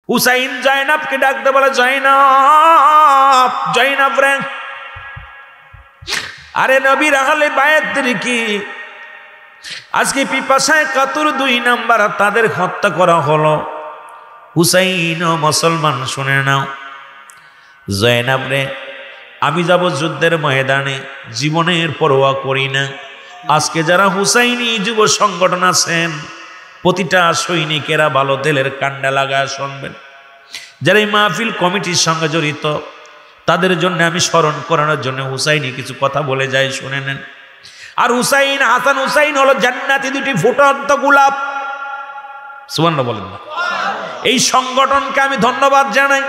হুসাইন জয়নাবকে ডাকতে বলে, জয়নাব, জয়নাব রে, আরে নবীর আহলে বায়াতদের কি আজকে পিপাসায় কাতুর 2 নাম্বার তাদের হত্যা করা হলো। হুসাইন ও মুসলমান শুনে নাও। জয়নাব রে, আমি যাব যুদ্ধের ময়দানে, জীবনের পরোয়া করি না। আজকে যারা হুসাইনি যুব সংগঠন আছেন প্রতিটা সৈনিকেরা ভালো তেলের কান্ডা লাগায় শুনবেন। যারা এই মাহফিল কমিটির সঙ্গে জড়িত তাদের জন্য আমি স্মরণ করানোর জন্য হুসাইনি কিছু কথা বলে যাই, শুনে নেন। আর হুসাইন, হাসান হুসাইন হলো জান্নাতি 2টি ফুটন্ত গোলাপ। সুবহানাল্লাহ বলেন না? এই সংগঠনকে আমি ধন্যবাদ জানাই।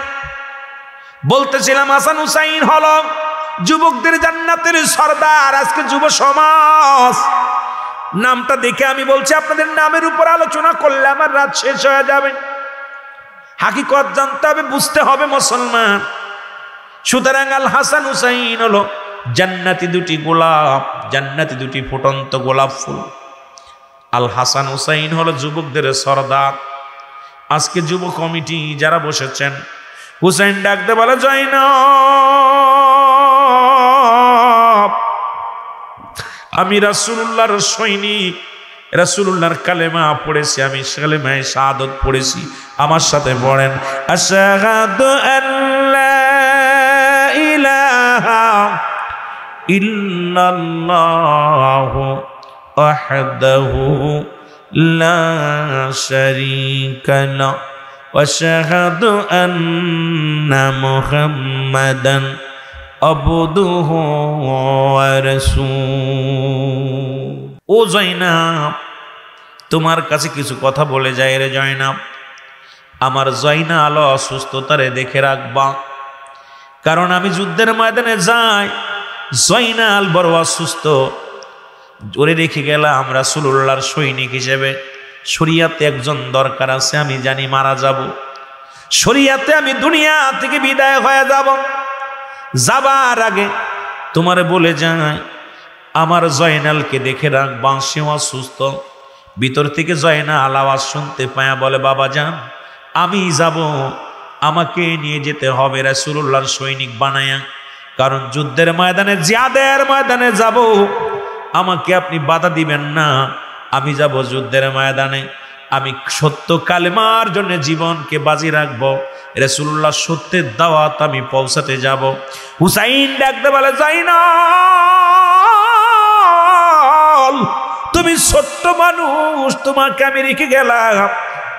বলতেছিলাম হাসান হুসাইন হলো যুবকদের জান্নাতের সর্দার। আজকে যুব সমাজ নামটা দেখে আমি বলছি আপনাদের নামের উপর আলোচনা করলে আমার রাত শেষ হয়ে যাবে। হাকিকত জানতে হবে, বুঝতে হবে মুসলমান। সুতরাং আল হাসান হুসাইন হলো জান্নাতি 2টি গোলাপ, জান্নাতি 2টি ফুটন্ত গোলাপ ফুল। আল হাসান হুসাইন হলো যুবকদের সর্দার। আজকে যুব কমিটি যারা বসেছেন, হুসাইন ডাকতে বলে, জয়নাব, আমি রাসূলুল্লাহর সৈনিক, রাসূলুল্লাহর কালেমা পড়েছি, আমি কালেমায়ে শাহাদাত পড়েছি। আমার সাথে পড়েন, আশহাদু আল্লা ইলাহা ইল্লাল্লাহু ওয়াহদাহু লা শারীকা লাহু ওয়া আশহাদু আন্না মুহাম্মাদান আবদুহু ওয়া রাসূলুহু। ও জয়নাব, তোমার কাছে কিছু কথা বলে যায় রে জয়নাব। আমার জয়নাল অসুস্থতারে দেখে রাখবা, কারণ আমি যুদ্ধের ময়দানে যাই, জয়নাল বড় অসুস্থ। ওরে রেখে গেলাম রাসূলুল্লাহর সৈনিক হিসেবে। শরীয়তে একজন দরকার আছে, আমি জানি মারা যাব, শরীয়তে আমি দুনিয়া থেকে বিদায় হয়ে যাব। যাবার আগে তোমারে বলে যায়, আমার জয়নালকে দেখে রাখবা, সে অসুস্থ। ভিতর থেকে জয়নাল আওয়াজ শুনতে পায়া বলে, বাবা যান, আমি যাব, আমাকে নিয়ে যেতে হবে রাসূলুল্লাহর সৈনিক বানায়া, কারণ যুদ্ধের ময়দানে, জিহাদের ময়দানে যাব, আমাকে আপনি বাধা দিবেন না। আমি যাব যুদ্ধের ময়দানে, আমি সত্য কালেমার জন্য জীবনকে বাজি রাখবো, রাসূলুল্লাহ সত্যের দাওয়াত আমি পৌঁছাতে যাব। হুসাইন ডাকতে বলে, জয়নাল, তুমি ছোট্ট মানুষ, তোমাকে আমি রেখে গেলাম,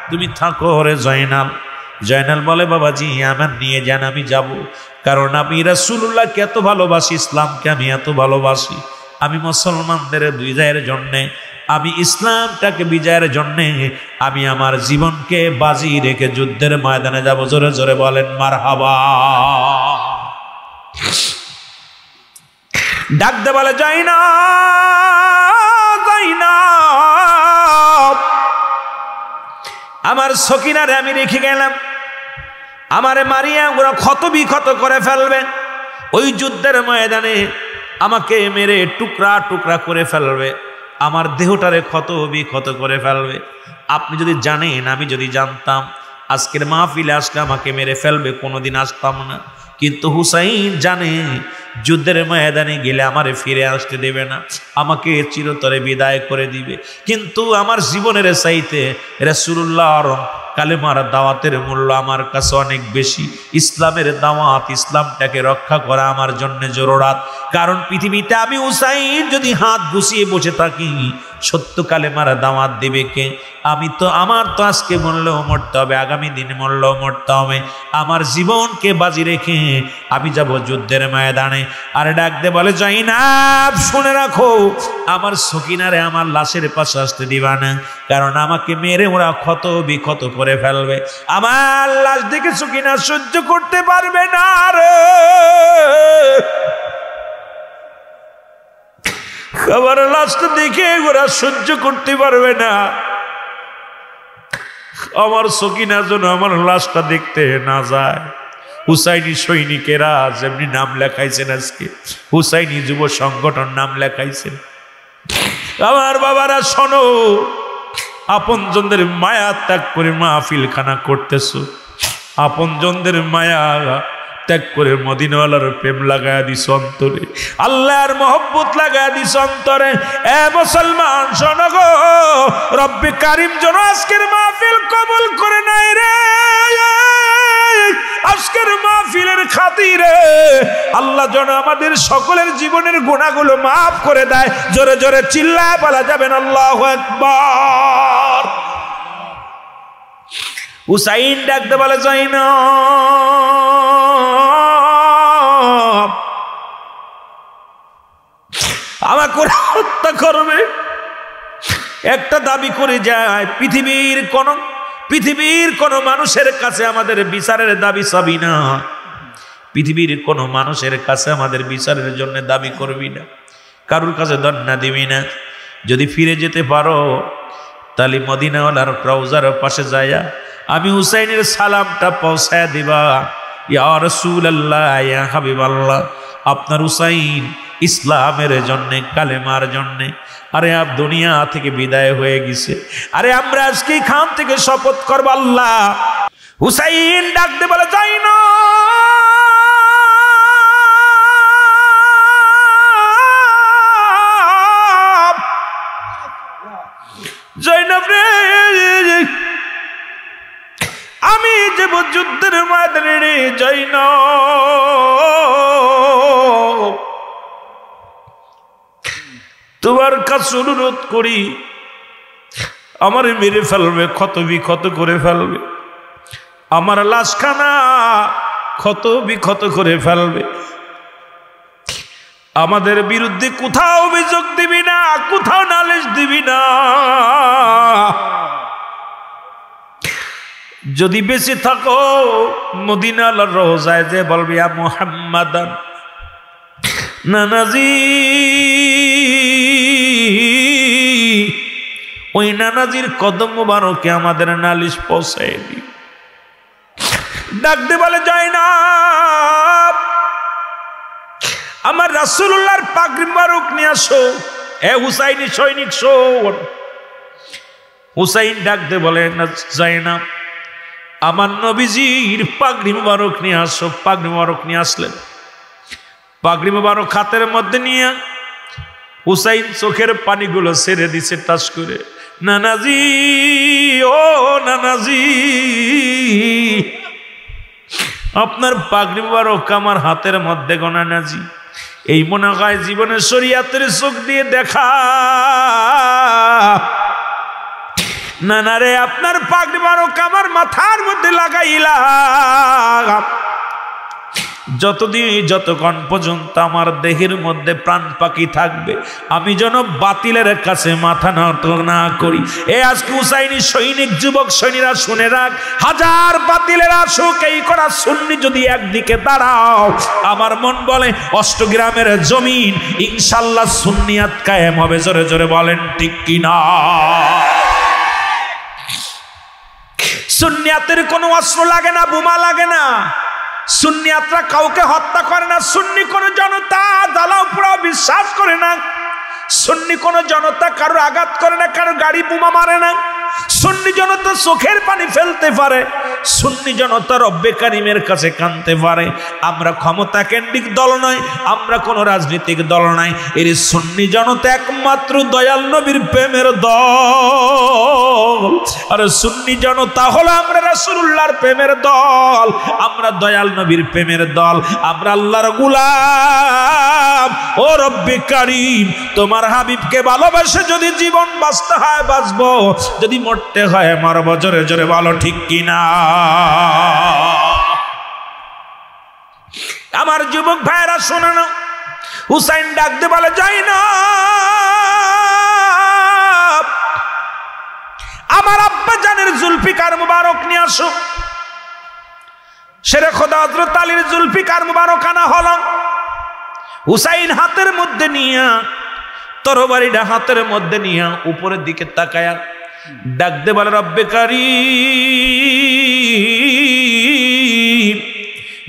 তুমি থাকো রে জয়নাল। জয়নাল বলে, বাবাজি আমার নিয়ে যান, আমি যাব, কারণ আমি রাসূলুল্লাহকে এত ভালোবাসি, ইসলামকে আমি এত ভালোবাসি। আমি মুসলমানদের বিজয়ের জন্যে, আমি ইসলামটাকে বিজয়ের জন্যে আমি আমার জীবনকে বাজি রেখে যুদ্ধের ময়দানে যাব। জোরে জোরে বলেন মারহাবা। ডাকতে বলে, জয়নাব, জয়নাব, আমার সকিনারে আমি রেখে গেলাম, আমারে মারিয়া ওরা ক্ষত বিক্ষত করে ফেলবে, ওই যুদ্ধের ময়দানে আমাকে মেরে টুকরা টুকরা করে ফেলবে, আমার দেহটারে ক্ষত বিক্ষত করে ফেলবে। আপনি যদি জানেন, আমি যদি জানতাম আজকের মাহফিলে আসলে আমাকে মেরে ফেলবে, কোনোদিন আসতাম না। কিন্তু হুসাইন জানে যুদ্ধের ময়দানে গেলে আমারে ফিরে আসতে দেবে না, আমাকে চিরতরে বিদায় করে দিবে। কিন্তু আমার জীবনের চাইতে রাসূলুল্লাহর কালেমার দাওয়াতের মূল্য আমার কাছে অনেক বেশি। ইসলামের দাওয়াত, ইসলামটাকে রক্ষা করা আমার জন্য জরুরাত। কারণ পৃথিবীতে আমি হুসাইন যদি হাত গুছিয়ে বসে থাকি, সত্য কালেমার দাওয়াত দেবে কে? আমি তো, আমার তো আজকে মরলেও মরতে হবে, আগামী দিনে মরলেও মরতে হবে। আমার জীবনকে বাজি রেখে আমি যাব যুদ্ধের ময়দানে। আর ডাকতে বলে, জয়নাব শুনে রাখো, আমার সকিনারে আমার লাশের পাশে আসতে দিবা না, কারণ আমাকে মেরে ওরা ক্ষত বিক্ষত করে ফেলবে। আমার লাশ দেখে সকিনা সহ্য করতে পারবে না রে, আমার লাশটা দেখে ওরা সহ্য করতে পারবে না। আমার সকিনা যেন আমার লাশটা দেখতে না যায়। হুসাইনি সৈনিকেরা যেমনি নাম লেখাইছেন, আজকে হুসাইনি যুব সংগঠন নাম লেখাইছেন। আমার বাবারা শোনো, আপনজনদের মায়া ত্যাগ করে মাহফিল খানা করতেছো, আপনজনদের মায়া ত্যাগ করে মদিনাওয়ালার প্রেম লাগায়া দিস অন্তরে, আল্লাহর মহব্বত লাগায়া দিস অন্তরে। এ মুসলমান শোনো গো, রব্বে কারিম যেন আজকের মাহফিল কবুল করে নাই রে। আজকের মাহফিলের খাতিরে আল্লাহ যেন আমাদের সকলের জীবনের গুনাহগুলো মাফ করে দেয়। জোরে জোরে চিল্লায় বলা যাবেন আল্লাহু আকবার। হুসাইন ডাকতে বলে যাইনাব, আমাকে হত্যা করবে। একটা দাবি করে যায়, পৃথিবীর কোন মানুষের কাছে আমাদের বিচারের দাবি চাবি না, পৃথিবীর কোন মানুষের কাছে আমাদের বিচারের জন্য দাবি করবি না, কারোর কাছে দন্না দিবি না। যদি ফিরে যেতে পারো তাহলে মদিনাওয়ালার রওজার পাশে যায়া আমি হুসাইনের সালামটা পৌঁছায় দিবা। ইয়া রাসূলুল্লাহ, ইয়া হাবিবাল্লাহ, আপনার হুসাইন ইসলামের জন্যে, কালেমার জন্যে আরে আপ দুনিয়া থেকে বিদায় হয়ে গেছে। আরে আমরা আজকে খান থেকে শপথ করব আল্লাহ। হুসাইন ডাকতে বলে যাই না, জয়নব রে, আমি যে যুদ্ধের ময়দানে রে জয়নব, তোমার কাছে অনুরোধ করি, আমার মেরে ফেলবে, ক্ষত বিক্ষত করে ফেলবে, আমার লাশখানা ক্ষত বিক্ষত করে ফেলবে, আমাদের বিরুদ্ধে কোথাও অভিযোগ দিবি না, কোথাও নালিশ দিবি না। যদি বেঁচে থাকো মদিনার রওজায় যে বলবি ইয়া মুহাম্মাদান নানাজি, ওই নানাজির কদম মুবারকে আমাদের নালিশ পৌঁছায় দি। ডাকতে বলে যায় না, আমার রাসূলুল্লাহর পাগড়ি মুবারক নিয়ে আসো। এ হুসাইনি সৈনিক শোন। হুসাইন ডাকতে বলে না যায় না, আমার নবীজির পাগড়ি মুবারক নিয়ে আসো। পাগড়ি মুবারক নিয়ে আসলেন, পাগড়ি মুবারক হাতের মধ্যে নিয়ে হুসাইন চোখের পানিগুলো ছেড়ে দিছে টাস করে। নানাজি, ও নানাজি, আপনার পাগড়ি মুবারক আমার হাতের মধ্যে গো নানাজি। এই মনে হয় জীবনের শরীয়তের চোখ দিয়ে দেখা। না না রে, আপনার পাগড়ি মুবারক আমার মাথার মধ্যে লাগাইলা, যতক্ষণ পর্যন্ত আমার দেহের মধ্যে প্রাণ পাখি থাকবে আমি যেন বাতিলের কাছে মাথা নত না করি। এ আজকে হুসাইনি সৈনিক, যুবক সৈনিকরা শুনে রাখ, হাজার বাতিলের আসুক, এই করা সুন্নি যদি একদিকে দাঁড়াও, আমার মন বলে অষ্টগ্রামের জমিন ইনশাল্লাহ সুন্নিয়াত কায়েম হবে। জোরে জোরে বলেন ঠিক কিনা? সুন্নিয়াতের কোনো অস্ত্র লাগে না, বোমা লাগে না, সুন্নিয়াতরা কাউকে হত্যা করে না, সুন্নি কোন জনতা জ্বালাও পোড়াও বিশ্বাস করে না, সুন্নি কোন জনতা কারো আঘাত করে না, কারো গাড়ি বোমা মারে না, সুন্নি জনতা চোখের পানি ফেলতে পারে, সুন্নি জনতা রব্বে কারিমের কাছে কাঁদতে পারে। আমরা ক্ষমতা কেন্দ্রিক দল নয়, আমরা কোন রাজনৈতিক দল নয়, এর সুন্নি জনতা একমাত্র দয়াল নবীর প্রেমের দল। আর সুন্নি জনতা হলো আমরা রাসূলুল্লাহর প্রেমের দল, আমরা দয়াল নবীর প্রেমের দল, আমরা আল্লাহর গোলাম। ও রব্বে কারিম, তোমার হাবিবকে ভালোবাসে যদি জীবন বাঁচতে হয় বাঁচবো, যদি মরতে হয় মারব। জোরে জোরে বলো ঠিক কিনা? আমার যুবক ভাইরা শোনো না, হুসাইন ডাকতে বলে যাই না, আমার আব্বা জানের জুলফিকার মুবারক নিয়ে আসো। শেরে খোদা হযরত আলীর জুলফিকার মুবারক আনা হলো। হুসাইন হাতের মধ্যে নিয়া, তরবারিটা হাতের মধ্যে নিয়া উপরের দিকে তাকায়া ডাকতে বলে রব্বে কারীম,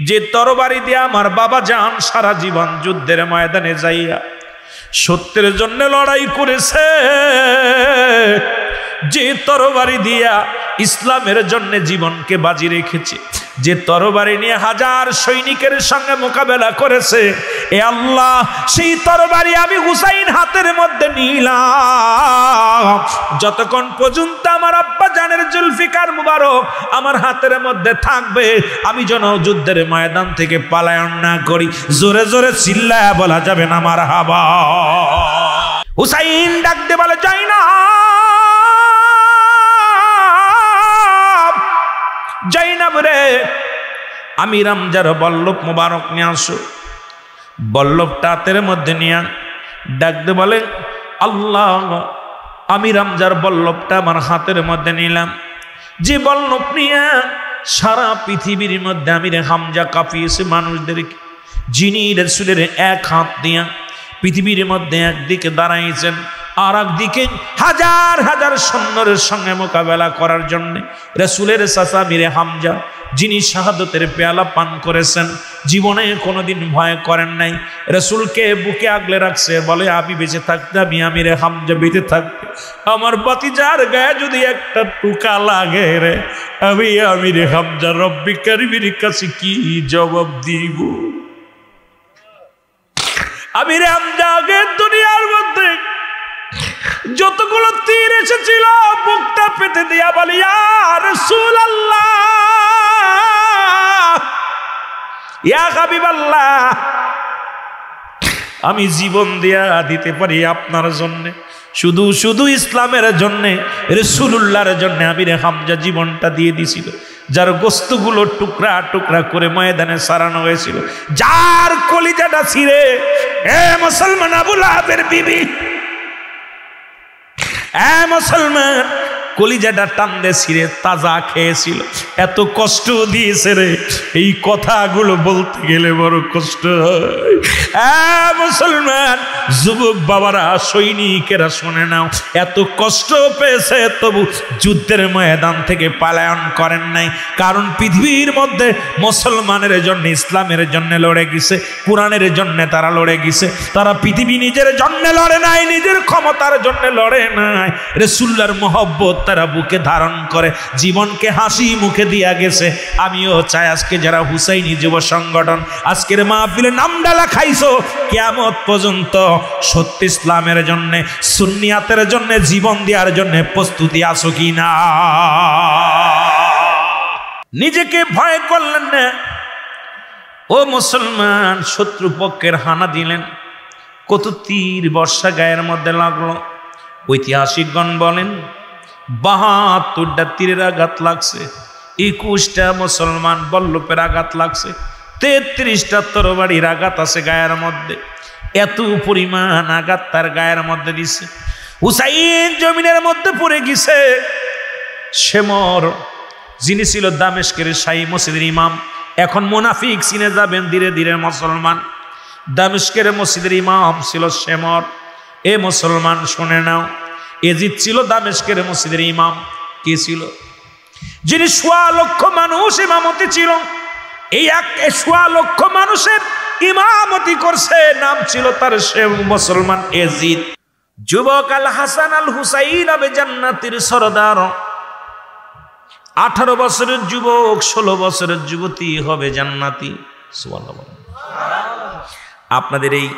যে তরবারি দিয়ে আমার বাবা জান সারা জীবন যুদ্ধের ময়দানে যাইয়া সত্যের জন্য লড়াই করেছে, যে তরবারি দিয়া ইসলামের জন্য জীবনকে বাজি রেখেছে, যে তরবারি নিয়ে হাজার সৈনিকের সঙ্গে মোকাবেলা করেছে, এ আল্লাহ সেই তরবারি আমি হুসাইন হাতের মধ্যে নিলাম, যতক্ষণ পর্যন্ত আমার আব্বা জানের জুলফিকার মুবারক আমার হাতের মধ্যে থাকবে আমি যেন যুদ্ধের ময়দান থেকে পলায়ন না করি। জোরে জোরে চিল্লায়া বলা যাবে না মারহাবা। হুসাইন ডাক দিয়ে বলে, যাই না জাইনাব রে, আমি রামজার বল্লভ মুবারক নিয়ে আসো। বল্লভটা হাতের মধ্যে নিয়ে ডাকতে বলে, আল্লাহ আমি রামজার বল্লভটা আমার হাতের মধ্যে নিলাম, যে বল্লভ নিয়ে সারা পৃথিবীর মধ্যে আমির হামজা কাঁপিয়েছে মানুষদেরকে, যিনি রাসূলের এক হাত দিয়া পৃথিবীর মধ্যে একদিকে দাঁড়াইছেন আর একদিকে হাজার হাজার সৈন্যের সঙ্গে মোকাবেলা করার জন্য রাসূলের চাচা আমির হামজা, যিনি শাহাদতের পেয়ালা পান করেছেন, জীবনে কোনোদিন ভয় করেন নাই, রাসূলকে বুকে আগলে রাখছে, বলে আমি বেঁচে থাকতে আমি আমির হামজা বেঁচে থাকতে আমার ভাতিজার গায়ে যদি একটা টুকা লাগে রে, আমি আমির হামজা রব্বি কারীমের কাছে কি জবাব দিব? আমির হামজা আগে দুনিয়ার মধ্যে যতগুলো তীর এসেছিল বুকটা পেতে দিয়া বলি, ইয়া রাসূলুল্লাহ, ইয়া হাবিবাল্লাহ, আমি জীবন দিয়া দিতে পারি আপনার জন্য, শুধু শুধু ইসলামের জন্য, রাসূলুল্লাহর জন্য আমির হামজা জীবনটা দিয়ে দিছিল, যার গোস্তগুলো টুকরা টুকরা করে ময়দানে সারানো হয়েছিল, যার কলিজাটা ছিঁড়ে এ মুসলমান আবু লাহাবের বিবি, এ মুসলমান কলিজাটা টান্দে ছিঁড়ে তাজা খেয়েছিল, এত কষ্ট দিয়েছে রে, এই কথাগুলো বলতে গেলে বড় কষ্ট হয়। মুসলমান যুবক বাবারা, সৈনিকেরা শুনে নাও, এত কষ্ট পেয়েছে তবু যুদ্ধের ময়দান থেকে পলায়ন করেন নাই, কারণ পৃথিবীর মধ্যে মুসলমানের জন্য, ইসলামের জন্য লড়ে গেছে, কোরআনের জন্য তারা লড়ে গেছে, তারা পৃথিবী নিজের জন্য লড়ে নাই, নিজের ক্ষমতার জন্য লড়ে নাই, রাসূলুল্লাহর মহব্বত তারা বুকে ধারণ করে জীবনকে হাসি মুখে দিয়া গেছে। আমিও চাই আজকে যারা হুসাইনি যুব সংগঠন আজকের মাহফিলে নাম ডালা খাইছো, কিয়ামত পর্যন্ত সত্য ইসলামের জন্য, সুন্নিয়াতের জন্য জীবন দেওয়ার জন্য প্রস্তুতি আছো কিনা? নিজেকে ভয় করলেন না ও মুসলমান, শত্রুপক্ষের হানা দিলেন, কত তীর বর্ষা গায়ের মধ্যে লাগলো। ঐতিহাসিকগণ বলেন 72টা তীরের আঘাত লাগছে, 21টা মুসলমান বল্লভের আঘাত লাগছে, 33টা তরবারির আঘাত আছে গায়ের মধ্যে। এত পরিমাণ আঘাত তার গায়ের মধ্যে দিছে, হুসাইন জমিনের মধ্যে পড়ে গেছে। শেমর, যিনি ছিল দামেস্কের শাহী মসজিদের ইমাম, এখন মুনাফিক চিনে যাবেন ধীরে ধীরে মুসলমান। দামেস্কের মসজিদের ইমাম ছিল শেমর। এ মুসলমান শুনে নাও, এজিদ ছিল দামেস্কের মসজিদের ইমাম। কে ছিল? যিনি 1.25 লক্ষ মানুষ ইমামতি ছিল, এই 1.25 লক্ষ মানুষের ইমামতি করছে, নাম ছিল তার সে মুসলমান এজিদ। যুবক আল হাসান আল হুসাইন আবে জান্নাতের সরদার। 18 বছরের যুবক 16 বছরের যুবতী হবে জান্নাতি। সুবহানাল্লাহ। আপনাদের এই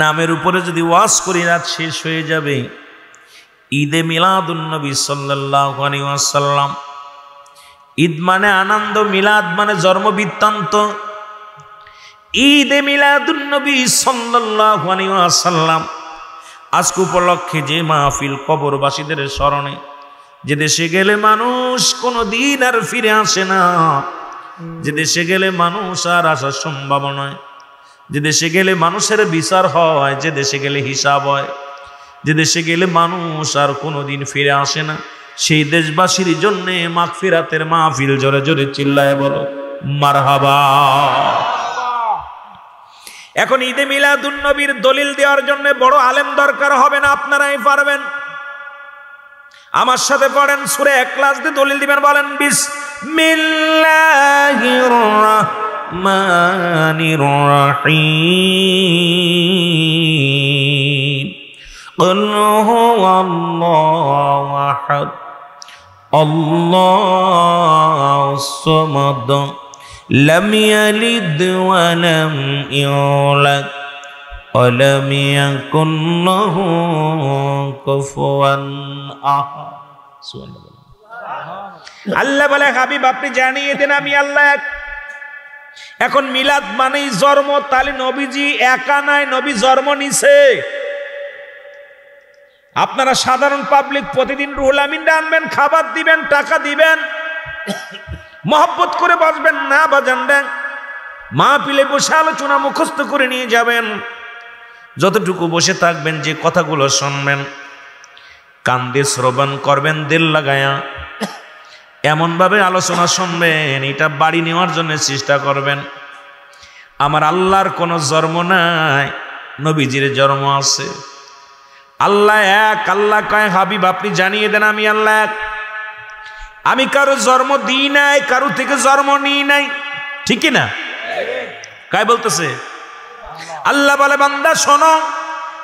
নামের উপরে যদি ওয়াজ করি রাত শেষ হয়ে যাবে। ঈদে মিলাদুন নবী সাল্লাল্লাহু আলাইহি ওয়াসাল্লাম। ঈদ মানে আনন্দ, মিলাদ মানে জন্ম বৃত্তান্ত। ঈদে মিলাদুন নবী সাল্লাল্লাহু আলাইহি ওয়াসাল্লাম আজকে উপলক্ষে যে মাহফিল কবরবাসীদের স্মরণে, যে দেশে গেলে মানুষ কোনো দিন আর ফিরে আসে না, যে দেশে গেলে মানুষ আর আসার সম্ভব নয়, যে দেশে গেলে মানুষের বিচার হয়, যে দেশে গেলে হিসাব হয়, যে দেশে গেলে মানুষ আর কোনো দিন ফিরে আসে না, সেই দেশবাসীর জন্যে মাগফিরাতের মাহফিল। জোরে জোরে চিল্লায় বলো মারহাবা। এখন ঈদে মিলাদুন নবীর দলিল দেওয়ার জন্য বড় আলেম দরকার হবে না, আপনারাই পারবেন। আমার সাথে পড়েন, সূরা ইখলাস দিয়ে দলিল দিবেন। বলেন বিসমিল্লাহির রাহমানির রাহিম। কুল হুয়াল্লাহু আহাদ আল্লাহুস সামাদ লাম ইয়ালিদ ওয়া লাম ইউলাদ ওয়া লাম ইয়াকুল লাহু কুফুয়ান আহাদ। সুবহানাল্লাহ। আল্লাহ বলে হাবিব আপনি জানিয়ে দেন আমি আল্লাহ এক। এখন মিলাদ মানেই জন্ম, তাহলে নবীজি একা নাই, নবী জন্ম নিছে। আপনারা সাধারণ পাবলিক প্রতিদিন রুহুল আমিনটা আনবেন, খাবার দিবেন, টাকা দিবেন, মহব্বত করে বসবেন না বাজান দেন, মাহফিলে বসে আলোচনা মুখস্থ করে নিয়ে যাবেন। যতটুকু বসে থাকবেন, যে কথাগুলো শুনবেন কান দিয়ে শ্রবণ করবেন দিল লাগায়া, এমনভাবে আলোচনা শুনবেন এটা বাড়ি নেওয়ার জন্য চেষ্টা করবেন। আমার আল্লাহর কোনো জন্ম নাই, নবীজির জন্ম আছে। আল্লাহ এক। আল্লাহ কয় হাবিব আপনি জানিয়ে দেন আমি আল্লাহ এক। আমি কারো জন্ম দিই নাই, কারো থেকে জন্ম নিই নাই, ঠিক না? কাই বলতেছে? আল্লাহ বলে বান্দা শোনো,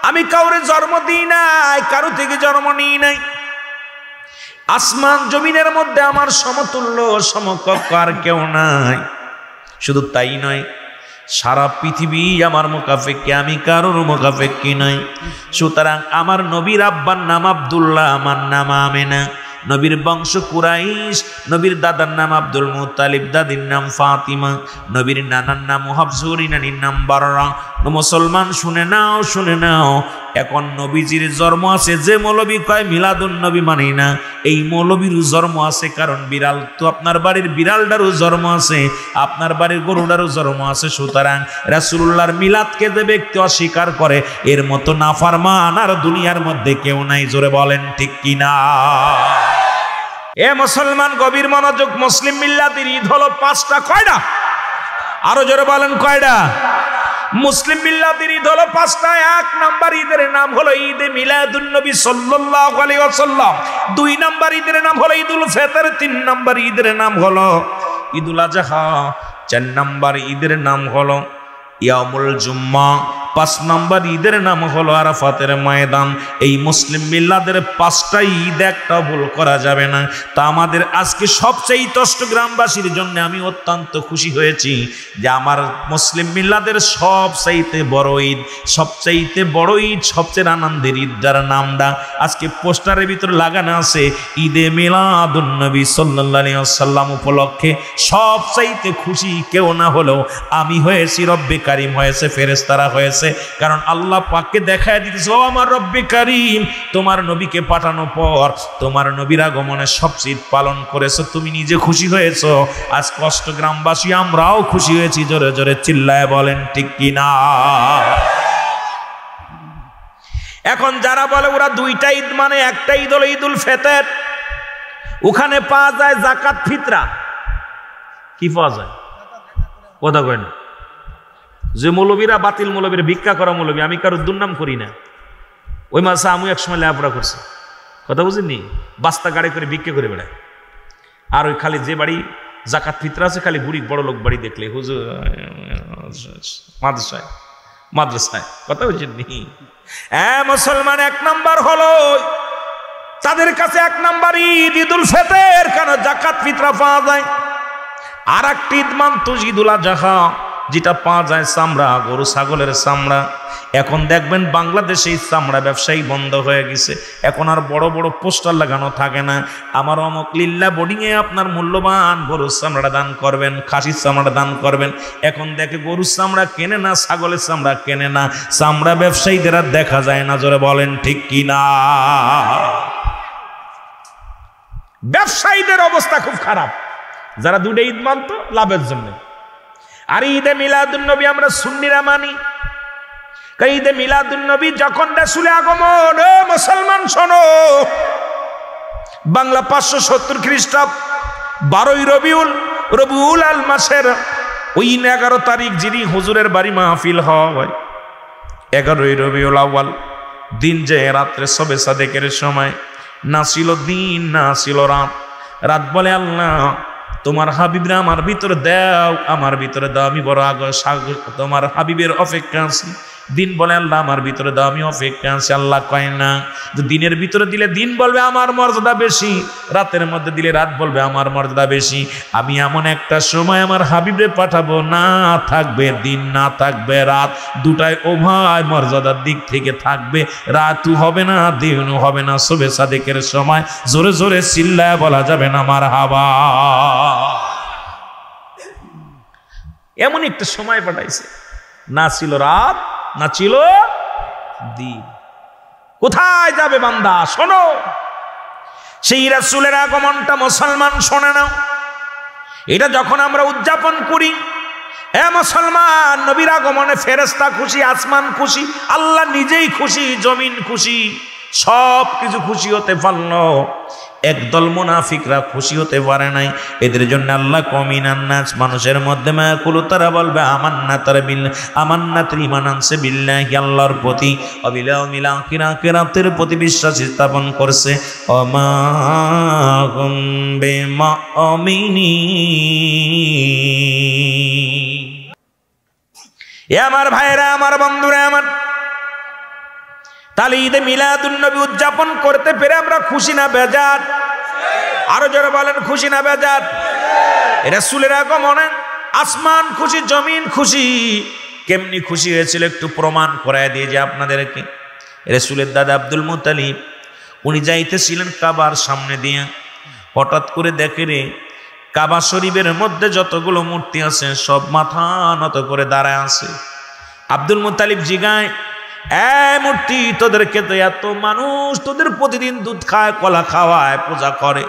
আমি কাউরে জন্ম দিই নাই, কারো থেকে জন্ম নিই নাই। আসমান জমিনের মধ্যে আমার সমতুল্য সমকক্ষ আর কেউ নাই। শুধু তাই নয়, সারা পৃথিবী আমার মুকাফেক্কি, আমি কারোর মুকাফেক্কি নই। সুতরাং আমার নবীর আব্বার নাম আব্দুল্লাহ, আমার নাম আমেনা। নবীর বংশ কুরাইশ, নবীর দাদার নাম আব্দুল মুত্তালিব, দাদির নাম ফাতিমা, নবীর নানার নাম হাফসুরি, নানির নাম বাররা। মুসলমান শুনে নাও, শুনে নাও, এখন নবীজির জন্ম আছে। যে মৌলবী কয় মিলাদুন নবী মানি না, এই মৌলবীরও জন্ম আছে। কারণ বিড়াল তো আপনার বাড়ির বিড়ালটারও জন্ম আছে, আপনার বাড়ির গরুটারও জন্ম আছে। সুতরাং রাসূলুল্লাহর মিলাদকে যে ব্যক্তি অস্বীকার করে, এর মতো নাফরমান আর দুনিয়ার মধ্যে কেউ নাই। জোরে বলেন ঠিক কিনা? এ মুসলমান গভীর মনোযোগ। মুসলিম মিল্লাতের ঈদ হলো 5টা। কয়টা? আরো জোরে বলেন কয়টা? মুসলিম মিল্লাতের ঈদ হলো 5টা। 1 নাম্বার ঈদের নাম হলো ঈদে মিলাদুন নবী সাল্লাল্লাহু আলাইহি ওয়াসাল্লাম। 2 নাম্বার ঈদের নাম হলো ঈদুল ফিতর। 3 নাম্বার ঈদের নাম হলো ঈদুল আযহা। 4 নাম্বার ঈদের নাম হলো ইয়ামুল জুম্মা। 5 নাম্বার ঈদের নাম হলো আরাফাতের ময়দান। এই মুসলিম মিল্লাদের 5টা ঈদ একটা ভুল করা যাবে না। তা আমাদের আজকে সবচেয়ে চট্টগ্রামবাসীর জন্য আমি অত্যন্ত খুশি হয়েছি যে আমার মুসলিম মিল্লাদের সবচাইতে বড় ঈদ, সবচাইতে বড় ঈদ, সবচেয়ে আনন্দের ঈদ, যার নামটা আজকে পোস্টারের ভিতর লাগানো আছে ঈদে মিলাদুন নবী সাল্লাল্লাহু আলাইহি ওয়াসাল্লাম উপলক্ষে সবচাইতে খুশি কেউ না হলেও আমি হয়েছি, রব্বে কারীম হয়েছে, ফেরেশতারা হয়েছে। কারণ আল্লাহ পাককে দেখায় দিতেছে, ও আমার রব্বে কারীম, তোমার নবীকে পাঠানোর পর তোমার নবীর আগমনে সবচেয়ে ঈদ পালন করেছো, তুমি নিজে খুশি হয়েছো। আজ চট্টগ্রামবাসী আমরাও খুশি হয়েছি। জোরে জোরে চিল্লায় বলেন ঠিক কিনা? এখন যারা বলে ওরা 2টা ঈদ মানে, একটা ঈদ হলো ঈদুল ফিতর, ওখানে পাওয়া যায় যাকাত ফিতরা। কি পাওয়া যায়? কথা কয় না। যে মৌলবীরা বাতিল মৌলবীরা, ভিক্ষা করা মৌলবী, আমি কারোর দুর্নাম করি না, ওই মাসে আমি একসময় লেখাপড়া করছি, কথা বুঝিনি, বাস্তা গাড়ি করে ভিক্ষা করে বেড়ায়। আর ওই খালি যে বাড়ি যাকাত ফিতরা আছে, খালি বুড়ি বড় লোক বাড়ি দেখলে হুজুর মাদ্রাসায় মাদ্রাসায়, কথা বুঝিনি। মুসলমান 1 নাম্বার হলো তাদের কাছে 1 নাম্বার ঈদ ঈদুল ফিতর, কারণ যাকাত ফিতরা পাওয়া যায়। আর একটা ঈদ মানত ঈদুল আযহা, যেটা পাওয়া যায় চামড়া, গরু ছাগলের চামড়া। এখন দেখবেন বাংলাদেশে এই চামড়া ব্যবসায়ী বন্ধ হয়ে গেছে। এখন আর বড় বড় পোস্টার লাগানো থাকে না, আমার অমুক লিল্লা বোর্ডিংয়ে আপনার মূল্যবান গরুর চামড়া দান করবেন, খাসির চামড়া দান করবেন। এখন দেখে গরুর চামড়া কেনে না, ছাগলের চামড়া কেনে না, চামড়া ব্যবসায়ীদের আর দেখা যায় না। জোরে বলেন ঠিক কিনা? ব্যবসায়ীদের অবস্থা খুব খারাপ, যারা 2টা ঈদ মানত লাভের জন্য। আর ঈদে মিলাদুন নবী আমরা সুন্নিরা মানি। ঈদে মিলাদুন নবী যখন রাসূলের আগমন, ও মুসলমান শোনো, বাংলা 570 খ্রিস্টাব্দ 12ই রবিউল আল মাসের ওই 11 তারিখ যিনি হুজুরের বাড়ি মাহফিল হয়, 11ই রবিউল আউয়াল দিন, যে রাত্রে সবে সাদেকের সময়, না ছিল দিন না ছিল রাত। রাত বলে আল্লাহ তোমার হাবিবরা আমার ভিতরে দাও, আমার ভিতরে দাও, আমি বড় তোমার হাবিবের অপেক্ষা আছি। দিন বলে আল্লাহ আমার ভিতরে দাও, আমি অপেক্ষা আছি। আল্লাহ কয় না, দিনের ভিতরে দিলে দিন বলবে আমার মর্যাদা বেশি, রাতের মধ্যে দিলে রাত বলবে আমার মর্যাদা বেশি। আমি এমন একটা সময় আমার হাবিবে পাঠাবো, না থাকবে দিন না থাকবে রাত, দুটাই উভয় মর্যাদার দিক থেকে থাকবে, রাতও হবে না দিনও হবে না। শবে সাদেকের সময় জোরে জোরে চিল্লায় বলা যাবে না মারহাবা। এমন একটা সময় পাঠাইছে, না ছিল রাত না ছিল দিন। কোথায় যাবে বান্দা? শোনো, সেই রাসূলের আগমনটা মুসলমান শোনে নাও। এটা যখন আমরা উদযাপন করি, এ মুসলমান, নবীর আগমনে ফেরেশতা খুশি, আসমান খুশি, আল্লাহ নিজেই খুশি, জমিন খুশি, সব কিছু খুশি হতে পারলো। একদল মুনাফিকরা খুশি হতে পারে নাই। এদের জন্য আল্লাহ কমিনান নাস, মানুষের মধ্যে মায়াকুলু, তারা বলবে আমান্না, তারা আমান্না ঈমান আনছে বিল্লাহি, আল্লাহর প্রতি, অবিল ইয়াউমিল আখির, আখিরাতের প্রতি বিশ্বাস স্থাপন করছে। ওমা হুম বিমুমিনিন। এ আমার ভাইরা, আমার বন্ধুরা, আমার তাহলে ঈদে মিলাদুন নবী উদযাপন করতে পেরে আমরা খুশি না বেজার? আরো জোরে বলেন, খুশি না বেজার? রাসূলের আগমনে আসমান খুশি, জমিন খুশি। কেমনি খুশি হয়েছিল একটু প্রমাণ করায় দিয়ে যে আপনাদেরকে। রাসূলের দাদা আব্দুল মুত্তালিব, উনি যাইতেছিলেন কাবার সামনে দিয়ে, হঠাৎ করে দেখে রে কাবা শরীফের মধ্যে যতগুলো মূর্তি আছে সব মাথা নত করে দাঁড়ায় আছে। আব্দুল মুত্তালিব জিগায়, মূর্তি, তোদেরকে তো এত মানুষ তোদের প্রতিদিন দুধ খায়, কলা খাওয়ায়, পূজা করে,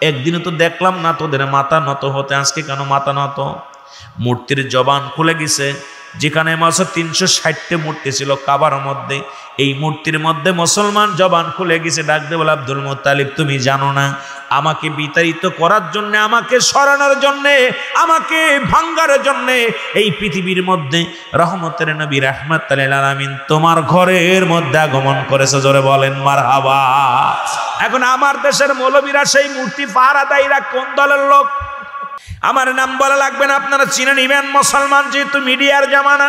একদিনও তো দেখলাম না তোদের মাথা নত হতে, আজকে কেন মাথা নত? মূর্তির জবান খুলে গেছে। যেখানে মাত্র 360টা মূর্তি ছিল কাবার মধ্যে, এই মূর্তির মধ্যে মুসলমান জবান খুলে গেছে। ডাক দে বলে, আব্দুল মুত্তালিব তুমি জানো না, আমাকে বিতাড়িত করার জন্য, আমাকে সরানোর জন্য, আমাকে ভাঙ্গার জন্য এই পৃথিবীর মধ্যে রহমতের নবী রাহমাতুল লিল আলামিন তোমার ঘরের মধ্যে আগমন করেছে। জোরে বলেন মারহাবা। এখন আমার দেশের মৌলবীরা সেই মূর্তি পাহারা দেয়রা কোন দলের লোক? আমার নাম বলা লাগবে না, আপনারা চিনে নিবেন। মুসলমান যেহেতু মিডিয়ার জামানা,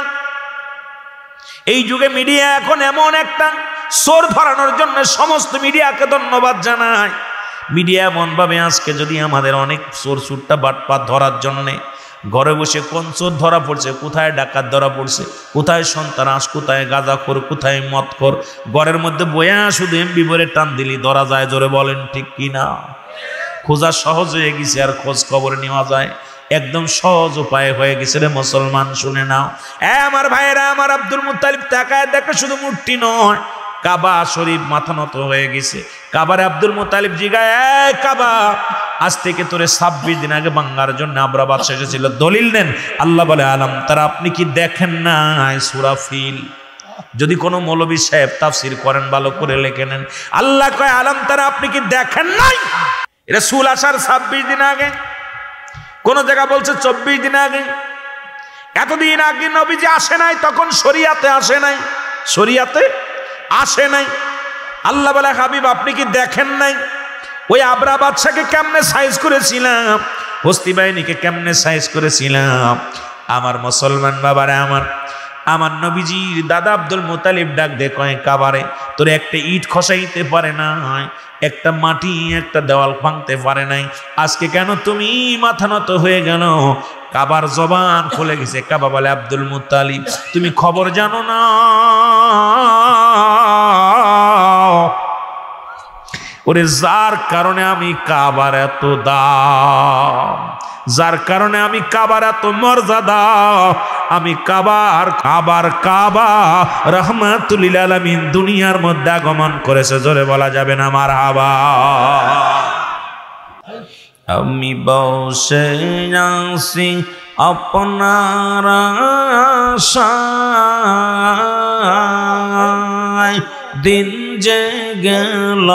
এই যুগে মিডিয়া এখন এমন একটা চোর ধরানোর জন্য সমস্ত মিডিয়াকে ধন্যবাদ জানাই। মিডিয়া এমন ভাবে আজকে যদি আমাদের অনেক চোর সুট্টা বাটপাত ধরার জন্যে, ঘরে বসে কোন চোর ধরা পড়ছে, কোথায় ডাকাত ধরা পড়ছে, কোথায় সন্ত্রাস, কোথায় গাঁজাখোর, কোথায় মদখোর, ঘরের মধ্যে বয়া শুধু এমবি বলে টান দিলি ধরা যায়। জোরে বলেন ঠিক কিনা? খোঁজা সহজ হয়ে গেছে, আর খোঁজ খবর নেওয়া যায় একদম সহজ উপায় হয়ে গেছে রে মুসলমান। শুনে নাও, আমার ভাইয়েরা, আমার আব্দুল মুত্তালিব তাকায় দেখে শুধু মূর্তি নয়, কাবা শরীফ মাথা নত হয়ে গেছে। কাবারে আব্দুল মুত্তালিব জিগায়, কাবা, আজ থেকে তোরে 26 দিন আগে ভাঙার জন্য আমরা বাদশা এসেছিল, দলিল নেন। আল্লাহ বলে, আলাম তারা, আপনি কি দেখেন না সূরা ফিল? যদি কোনো মৌলবী সাহেব তাফসীর করেন ভালো করে লিখে নেন। আল্লাহ কয়, আলাম তারা, আপনি কি দেখেন নাই? রাসূল আসার 26 দিন আগে, কোন জায়গা বলছে 24 দিন আগে। এতদিন আগে নবীজি আসে নাই, তখন শরিয়াতে আসে নাই, শরিয়াতে আসে নাই। আল্লাহ বলে, হাবিব আপনি কি দেখেন নাই ওই আবরা বাদশাকে কেমনে সাইজ করেছিলাম, হস্তি বাহিনীকে কেমনে সাইজ করেছিলাম? আমার মুসলমান বাবারে, আমার নবীজির দাদা আব্দুল মুত্তালিব ডাক দে কয়, কাবারে তোর একটা ইট খসাইতে পারে না, একটা মাটি, একটা দেওয়াল ভাঙতে পারে নাই, আজকে কেন তুমি মাথা নত হয়ে গেল? কাবার জবান খুলে গেছে। কাবা বলে, আব্দুল মুত্তালিব তুমি খবর জানো না, ওরে যার কারণে আমি কাবার এত দাম, যার কারণে আমি কাবার এত মর্যাদা, আমি কাবা রাহমাতুল লিল আলামিন দুনিয়ার মধ্যে আগমন করেছে। জোরে বলা যাবে না মারহাবা। আমি বসে আছি আপনার আশায়, দিন যে গেল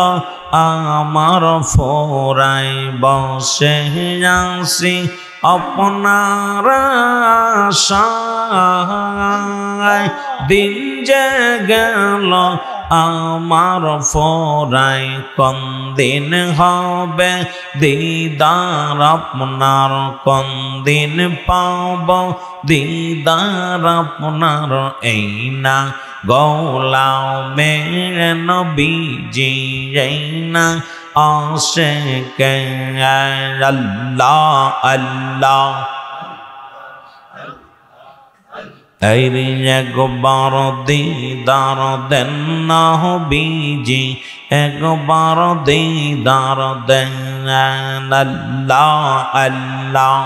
আমার ফোরাই, বসে আছি আপনার আশায়, দিন যে গেল আমার ফোরাই কোন দিন হবে দিদার আপনার কোন দিন পাব দিদার আপনার এই না গৌলাও মেরে নবীজি এই না আশিক আল্লাহ আল্লাহ ऐरे একবার দিদার দেন নবীজি একবার দিদার দেন আল্লাহ আল্লাহ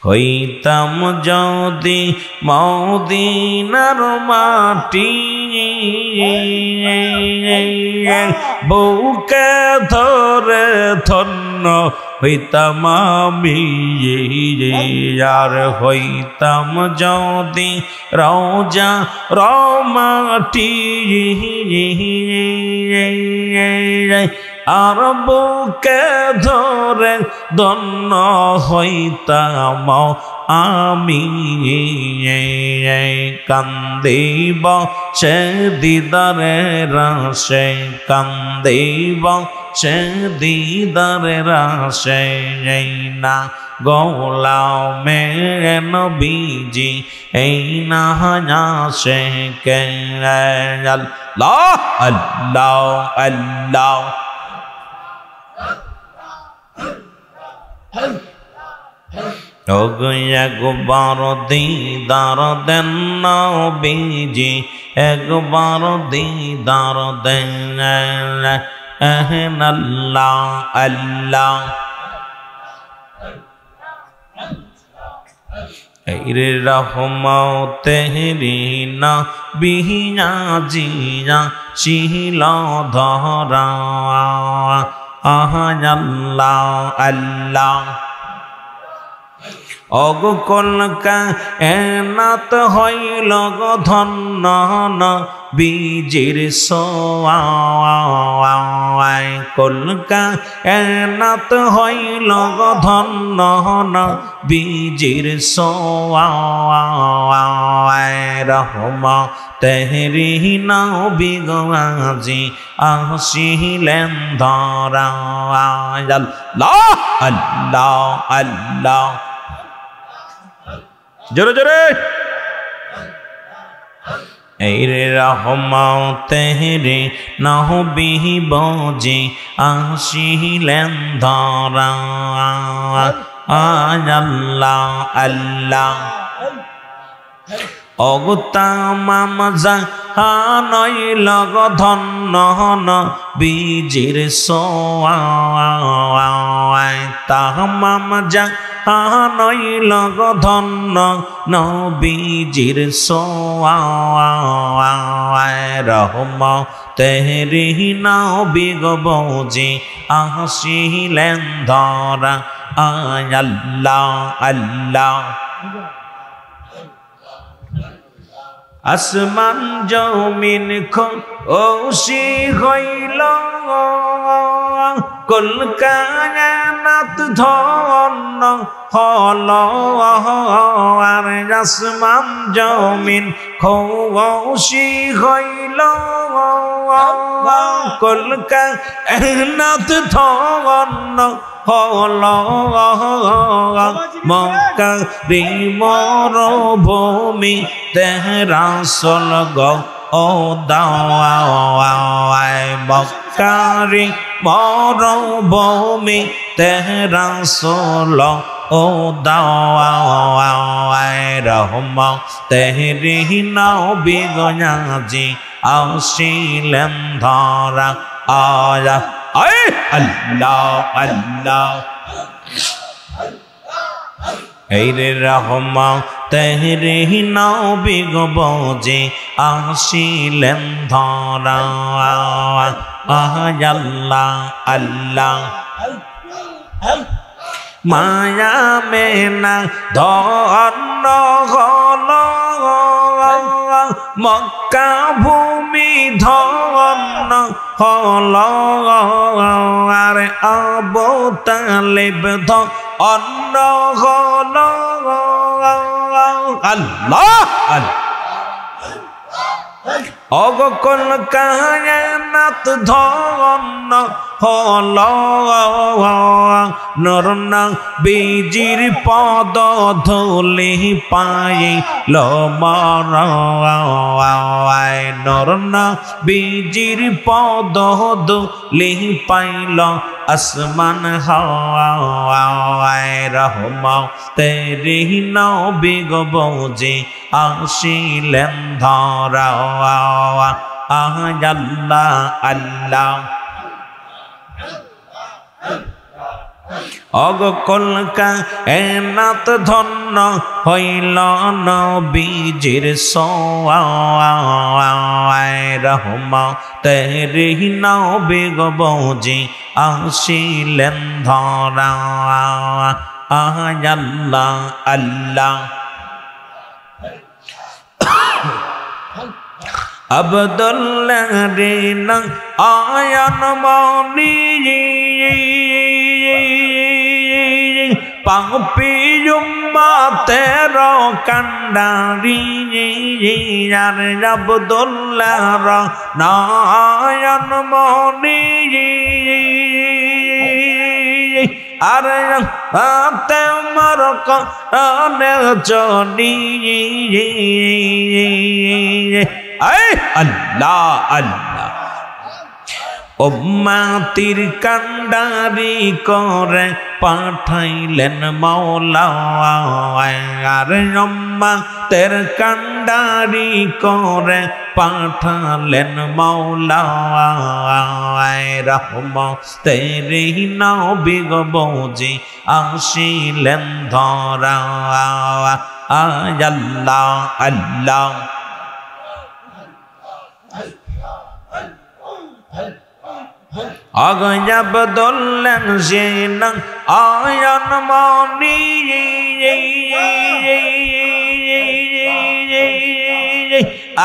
হইতাম যদি মদিনার মাটি বুকে ধরে ধন্য হইতাম আমি আর হইতাম যদি রওজা রমাটি আর বুকে ধরে ধন্য হইতাম আমি কান্দিব সে দিদারে রাশে কান্দিব সে দিদারে রাশে না গৌলাও মেরে নবীজি এই না হাসে কে আল্লাহ আল্লাহ আল্লাহ একবার দিদার দেন নবীজি একবার দিদার দেন আল্লাহ আল্লাহ রে রহমতে রিনা বিহিয়া জিয়া শিল ধরা আল্লাহ আল্লাহ অগ কলকা এনাত হইল ধন্য বীজির সোয়াই কলকা এনাত হইল ধন্য বীজির সোয়াই রহম তেহরি নাও বিগবাজি আসিলেন ধরা আল্লাহ আল্লাহ আল্লাহ জোরে জোরে এই রে রহমতে রে নহবি বজি আসিলেন ধরা আল্লাহ আল্লাহ অগুতামাম জাহানই লগ ধন্য বীজির সোয়াই তামাম জাহানই লগ ধন্য নবীজির সোয়াই রহম তেহরি নবী গবজি আসিলেন ধরা আল্লাহ আল্লাহ আসমান জমিন খুশি হইল কলকায়নাত ধন্য হল আর আসমান জমিন খুশি হইল কলকায়নাত ধন্য হল মক্কারি মরুভূমি তেহরা সলগ ও দাওয়াই মক্কারি মরুভূমি তেহরা সল ও দাওয়াই রহম তেহরি নবী গয়াজি আসিলেন ধরা আয়া আল্লাহ আল্লাহ এই রে রহম তেহরি নবী গবজি আসিলেন ধরা আল্লাহ আল্লাহ মায়া মেনা ধন্য হল মক্কা ভূমি ধন্য হল আর আবু তালিব ধন্য হল আল্লাহ অগকল কায়নাত ধন্য হল নরনা বীজির পদ ধুলি পাইল মরায় নরনা বীজির পদ ধুলি পাইল আসমান হাওয়ায় রহমতেরি নবী গো বৌজি আসিলেন ধরা আল্লাহ আল্লাহ অগকল কায়নাত ধন্য হইল নবীজির সোয়ায় রহমতেরি নবী গো বৌজি আসিলেন ধরা আল্লাহ আল্লাহ আব্দুল্লাহ রিন আয়ান মনি পাপি উম্মতের কান্ডারি আর আব্দুল্লাহ নয়ন মনি আর তোমার কানে জনি আল্লাহ আল্লাহ উম্মতির কান্ডারি করে পাঠাইলেন মাওলা আর উম্মতের কান্ডারি করে পাঠালেন মাওলা রহমতেরি নবী গো বৌজি আসিলেন ধরা আল্লাহ আল্লাহ আবদুল্লাহ জিন আয়ান মনি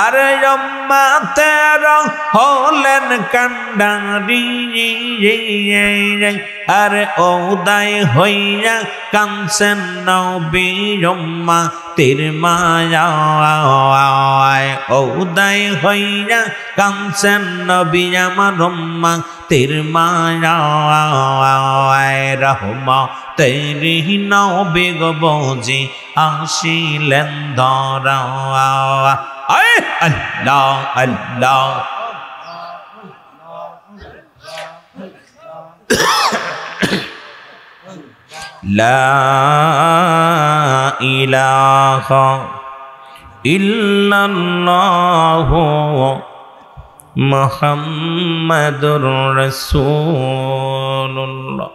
আর উম্মতের হলেন কান্ডারি আর উদয় হইয়া কাঁদছেন নবী উম্মতের মায়ায় উদয় হইয়া কাঁদছেন নবী আমার উম্মতের মায়ায় রহমতেরি নবী গো বৌজি আসিলেন ধরা আল্লাহ আল্লাহ লা ইলাহা ইল্লাল্লাহু মুহাম্মাদুর রাসূলুল্লাহ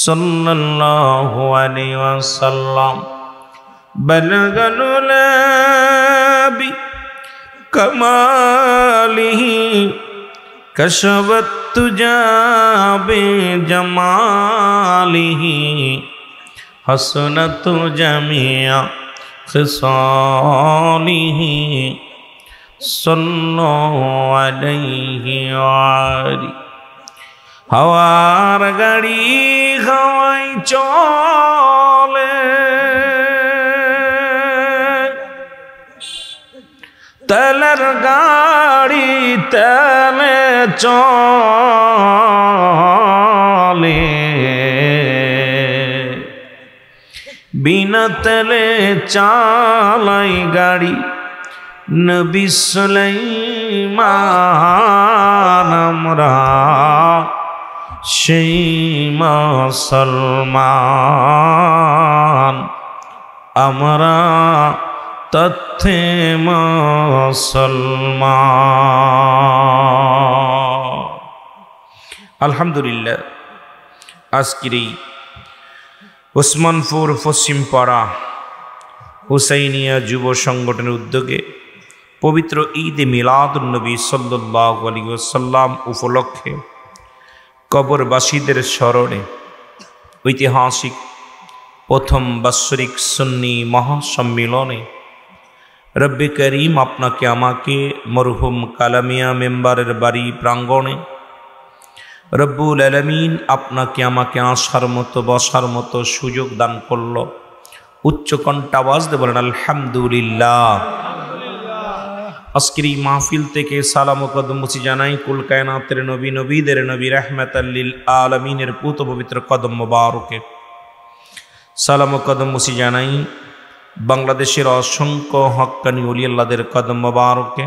সাল্লাল্লাহু আলাইহি ওয়াসাল্লাম বালাগাল উলাবি কামালিহি কশবত তুজা বিজমালিহি হসনত জামিয়া খিসালিহি সাল্লাল্লাহু আলাইহি ওয়ালি হাওয়ার গাড়ি হাওয়ায় চলে তেলের গাড়ি তেলে চলে বিনা তেলে চালাই গাড়ি নবী সুলাইমান আমরা সেই মুসলমান আমরা তথ্যে মুসলমান। আলহামদুলিল্লাহ, আজকের এই ওসমানপুর পশ্চিমপাড়া হুসাইনিয়া যুব সংগঠনের উদ্যোগে পবিত্র ঈদ মিলাদুন নবী সাল্লাল্লাহু আলাইহি ওয়াসাল্লাম উপলক্ষে কবরবাসীদের স্মরণে ঐতিহাসিক প্রথম বাৎসরিক সুন্নি মহাসম্মিলনে রব্বে করিম আপনাকে আমাকে মরহুম কালামিয়া মেম্বারের বাড়ি প্রাঙ্গণে রব্বুল আলামিন আপনাকে আমাকে আসার মতো বসার মতো সুযোগ দান করল। উচ্চ কণ্ঠে আওয়াজ দিয়ে বলেন আলহামদুলিল্লাহ। আজকের এই মাহফিল থেকে সালাম ও কদম মুছি জানাই কুল কায়নাতের নবী, নবীদের নবী, রাহমাতাল লিল আলামিনের পুত পবিত্র কদম মোবারকে। সালাম ও কদম মুছি জানাই বাংলাদেশের অসংখ্য হক্কানি ওলি আল্লাহদের কদম মোবারকে।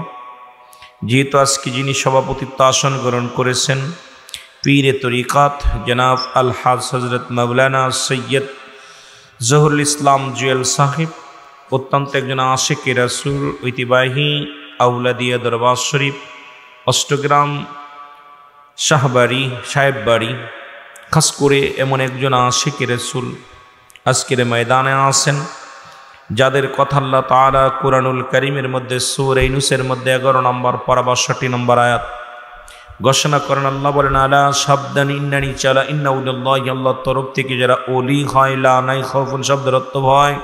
যেহেতু আজকে যিনি সভাপতিত্ব আসন গ্রহণ করেছেন পীরে তরিকাত জনাব আলহাজ হজরত মাওলানা সৈয়দ জহুরুল ইসলাম জুয়েল সাহেব, অত্যন্ত একজন আশিকে রাসূল, ঐতিহ্যবাহী আউলাদিয়া দরবার শরীফ, অষ্টগ্রাম শাহবাড়ি সাহেববাড়ি, খাস করে এমন একজন আশিকে রাসূল আজকের ময়দানে আছেন, যাদের কথা আল্লাহ তাআলা কুরআনুল কারীমের মধ্যে সূরা ইউনূসের মধ্যে 11 নম্বর পারা 62 নম্বর আয়াত ঘোষণা করেন। আল্লাহ বলেন, আলা শাবদান ইন্নানি চালা ইন্নাউল্লাহি, আল্লাহর তরফ থেকে যারা ওলি হয়, লা নাই খাউফুন শব্দের অর্থ ভয়,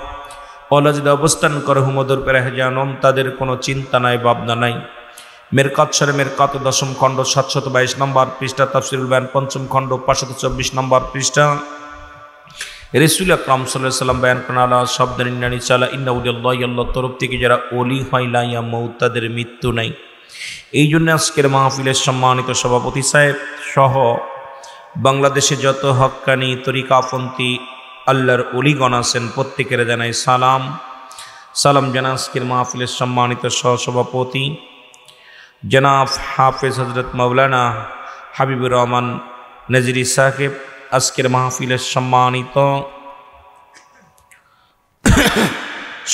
অলাজিদ অবস্থান করে হুমদুর পেরাহজানম, তাদের কোনো চিন্তা নাই, ভাবনা নাই। মেরকাত শরে মেরকাত 10ম খণ্ড 722 নম্বর পৃষ্ঠা, তাফসীরুল বায়ান 5ম খণ্ড 524 নম্বর পৃষ্ঠা। রাসূল আকরাম সাল্লাল্লাহু আলাইহি ওয়াসাল্লাম বয়ান করেন, আলা শাবদান ইন্নানি চালা ইন্নাউল্লাহি, আল্লাহর তরফ থেকে যারা ওলি হয়, লা ইয়ামুত, তাদের মৃত্যু নাই। এই জন্য আজকের মাহফিলের সম্মানিত সভাপতি সাহেব সহ বাংলাদেশে যত হক্কানি তরিকাপন্থী আল্লাহর ওলিগণ আছেন প্রত্যেকের জানাই সালাম। সালাম জানা আজকের মাহফিলের সম্মানিত সহসভাপতি জনাব হাফেজ হজরত মাওলানা হাবিবুর রহমান নজরি সাহেব, আজকের মাহফিলের সম্মানিত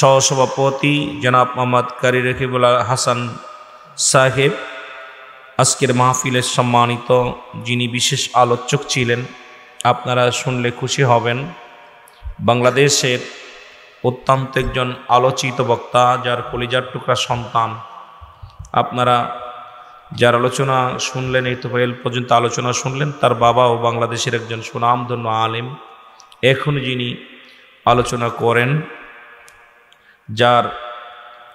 সহসভাপতি জনাব মোহাম্মদ কারি রকিবুল্লাহ হাসান সাহেব, আজকের মাহফিলের সম্মানিত যিনি বিশেষ আলোচক ছিলেন, আপনারা শুনলে খুশি হবেন। বাংলাদেশের অত্যন্ত একজন আলোচিত বক্তা, যার কলিজার টুকরা সন্তান। আপনারা যার আলোচনা শুনলেন, এই তো পর্যন্ত আলোচনা শুনলেন, তার বাবাও বাংলাদেশের একজন সুনামধন্য আলেম। এখন যিনি আলোচনা করেন, যার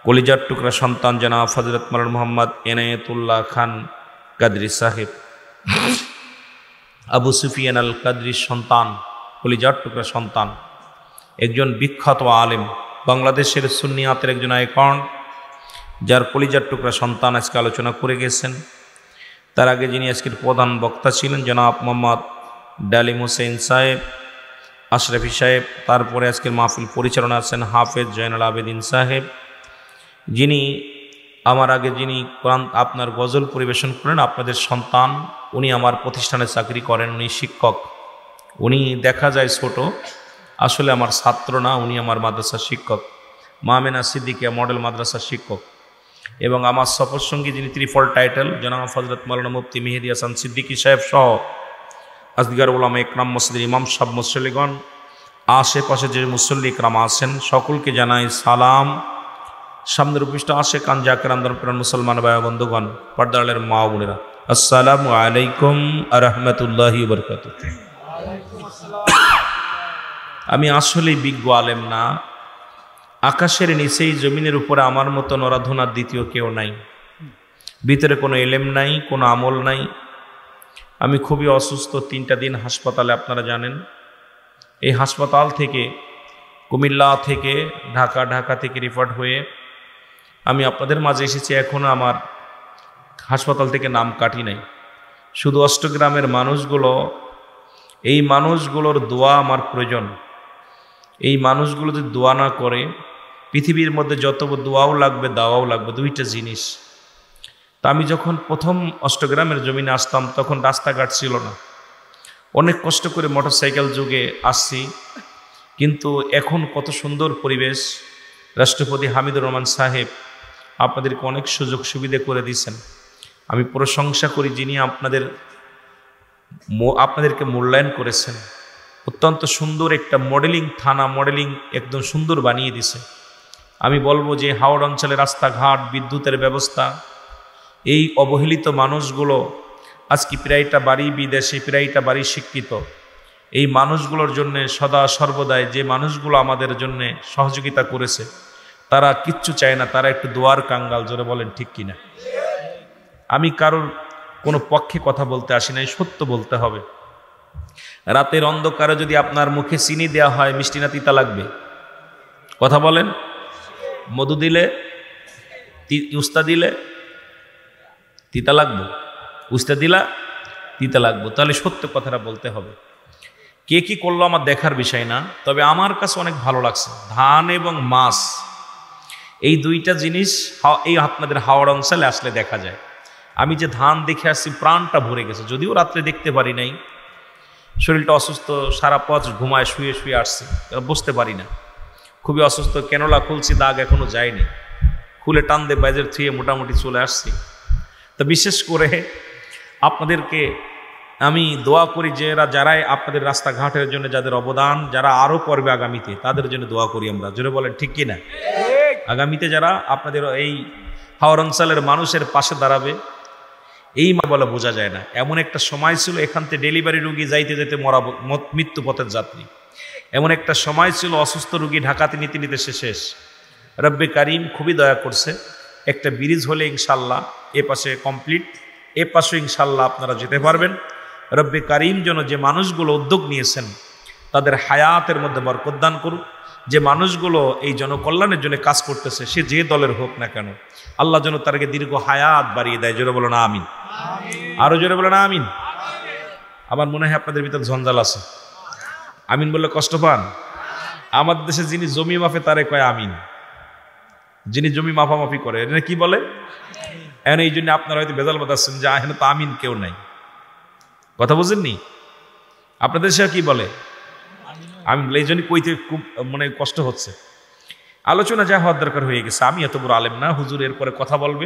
কলিজার টুকরা সন্তান জনাব হযরত মাওলানা মুহাম্মদ এনায়েতুল্লাহ খান কাদরি সাহেব, আবু সুফিয়ান আল কাদরির সন্তান, কলিজার টুকরা সন্তান, একজন বিখ্যাত আলেম, বাংলাদেশের সুন্নিয়াতের একজন আইকন, যার কলিজার টুকরা সন্তান আজকে আলোচনা করে গেছেন। তার আগে যিনি আজকের প্রধান বক্তা ছিলেন জনাব মোহাম্মদ ডালিম হোসেন সাহেব, আশরাফি সাহেব। তারপরে আজকের মাহফিল পরিচালনা আছেন হাফেজ জয়নুল আবেদিন সাহেব, যিনি আমার আগে যিনি কোরআন আপনার গজল পরিবেশন করেন, আপনাদের সন্তান। উনি আমার প্রতিষ্ঠানে চাকরি করেন, উনি শিক্ষক। উনি দেখা যায় ছোট, আসলে আমার ছাত্র না, উনি আমার মাদ্রাসার শিক্ষক, মামেনা সিদ্দিকিয়া মডেল মাদ্রাসার শিক্ষক। এবং আমার সফর সঙ্গী যিনি ত্রিফল টাইটেল জনাব হযরত মাওলানা মুফতি মেহেদী হাসান সিদ্দিকী সাহেব সহ আজগার উলামা ইকরাম, মসজিদের ইমাম সাহেব, মুসল্লিগণ, আশেপাশে যে মুসল্লি ইকরাম আছেন, সকলকে জানাই সালাম। সামনের উপবিষ্ট আশেকান জাকির আন্দোলন মুসলমান ভাই বন্ধুগণ, পর্দারের মা বোনেরা, আসসালামু আলাইকুম ওয়া রাহমাতুল্লাহি ওয়া বারাকাতুহু। আমি আসলেই বিজ্ঞ আলেম না। আকাশের নিচেই জমিনের উপরে আমার মতো নরাধনার দ্বিতীয় কেউ নাই। ভিতরে কোনো এলেম নাই, কোনো আমল নাই। আমি খুবই অসুস্থ, 3টা দিন হাসপাতালে, আপনারা জানেন। এই হাসপাতাল থেকে, কুমিল্লা থেকে ঢাকা থেকে রিফার হয়ে আমি আপনাদের মাঝে এসেছি। এখনও আমার হাসপাতাল থেকে নাম কাটি নাই। শুধু অষ্টগ্রামের মানুষগুলো, এই মানুষগুলোর দোয়া আমার প্রয়োজন। এই মানুষগুলো যদি দোয়া না করে, পৃথিবীর মধ্যে যত দোয়াও লাগবে, দাওয়াও লাগবে, 2টা জিনিস। তা আমি যখন প্রথম অষ্টগ্রামের জমিনে আসতাম, তখন রাস্তাঘাট ছিল না। অনেক কষ্ট করে মোটরসাইকেল যুগে আসছি, কিন্তু এখন কত সুন্দর পরিবেশ। রাষ্ট্রপতি হামিদুর রহমান সাহেব আপনাদেরকে অনেক সুযোগ সুবিধা করে দিয়েছেন। আমি প্রশংসা করি যিনি আপনাদেরকে মূল্যায়ন করেছেন। অত্যন্ত সুন্দর একটা মডেলিং থানা, মডেলিং একদম সুন্দর বানিয়ে দিছে। আমি বলবো যে হাওড় অঞ্চলের রাস্তাঘাট, বিদ্যুতের ব্যবস্থা, এই অবহেলিত মানুষগুলো আজকে প্রায়টা বাড়ি বিদেশে, প্রায়টা বাড়ি শিক্ষিত। এই মানুষগুলোর জন্য সদা সর্বদাই যে মানুষগুলো আমাদের জন্য সহযোগিতা করেছে, তারা কিচ্ছু চায় না, তারা একটু দোয়ার কাঙ্গাল। জোরে বলেন ঠিক কিনা? আমি কারোর কোনো পক্ষে কথা বলতে আসি নাই, সত্য বলতে হবে। রাতের অন্ধকারে যদি আপনার মুখে চিনি দেওয়া হয়, মিষ্টি না তিতা লাগবে? কথা বলেন। মধু দিলে উস্তা দিলে তিতা লাগবো, উস্তা দিলা তিতা লাগবো। তাহলে সত্য কথাটা বলতে হবে। কে কি করলো আমার দেখার বিষয় না, তবে আমার কাছে অনেক ভালো লাগছে ধান এবং মাছ, এই দুইটা জিনিস এই আপনাদের হাওড় অঞ্চলে আসলে দেখা যায়। আমি যে ধান দেখে আসছি প্রাণটা ভরে গেছে, যদিও রাত্রে দেখতে পারি নাই, শরীরটা অসুস্থ, সারা পথ ঘুমায় শুয়ে শুয়ে আসছি, বসতে পারি না, খুবই অসুস্থ। কেনলা খুলছি, দাগ এখনো যায়নি, খুলে টান দিয়ে বাইরের থুয়ে মোটামুটি চলে আসছি। তো বিশেষ করে আপনাদেরকে আমি দোয়া করি যে যারাই আপনাদের রাস্তাঘাটের জন্য যাদের অবদান, যারা আরও করবে আগামীতে, তাদের জন্য দোয়া করি আমরা। জোরে বলেন ঠিক কিনা? আগামীতে যারা আপনাদের এই হাওড় অঞ্চলের মানুষের পাশে দাঁড়াবে, এই বলে বোঝা যায় না। এমন একটা সময় ছিল এখান থেকে ডেলিভারি রুগী যাইতে যেতে মরা মৃত্যু পথের যাত্রী, এমন একটা সময় ছিল অসুস্থ রুগী ঢাকাতে নিতে নিতে শেষ। রব্বে কারিম খুবই দয়া করছে, একটা ব্রিজ হলে ইনশাল্লাহ এ পাশে কমপ্লিট, এ পাশে ইনশাল্লাহ আপনারা যেতে পারবেন। রব্বে কারিম যেন যে মানুষগুলো উদ্যোগ নিয়েছেন তাদের হায়াতের মধ্যে বরকত দান করুন। যে মানুষগুলো এই জনকল্যাণের জন্য কাজ করতেছে, সে যে দলের হোক না কেন, আল্লাহ যেন তাদেরকে দীর্ঘ হায়াত বাড়িয়ে দেয়। জোরে বলো না আমিন। আরো জোরে বলো না আমিন। আমার মনে হয় আপনাদের ভিতরে ঝঞ্ঝাল আছে, আমিন বললে কষ্ট পান। আমাদের দেশে যিনি জমি মাফে তারে কয় আমিন, যিনি জমি মাফামাফি করে এটা কি বলে? এখন এই জন্য আপনারা হয়তো বেজাল বাতাচ্ছেন যে এখানে তো আমিন কেউ নাই, কথা বুঝেননি? আপনাদের দেশে কি বলে? আমি এই জন্য কইতে খুব মনে কষ্ট হচ্ছে। আলোচনা যা হওয়ার দরকার হয়ে গেছে। আমি এত বড় আলেম না, হুজুর এরপরে কথা বলবে,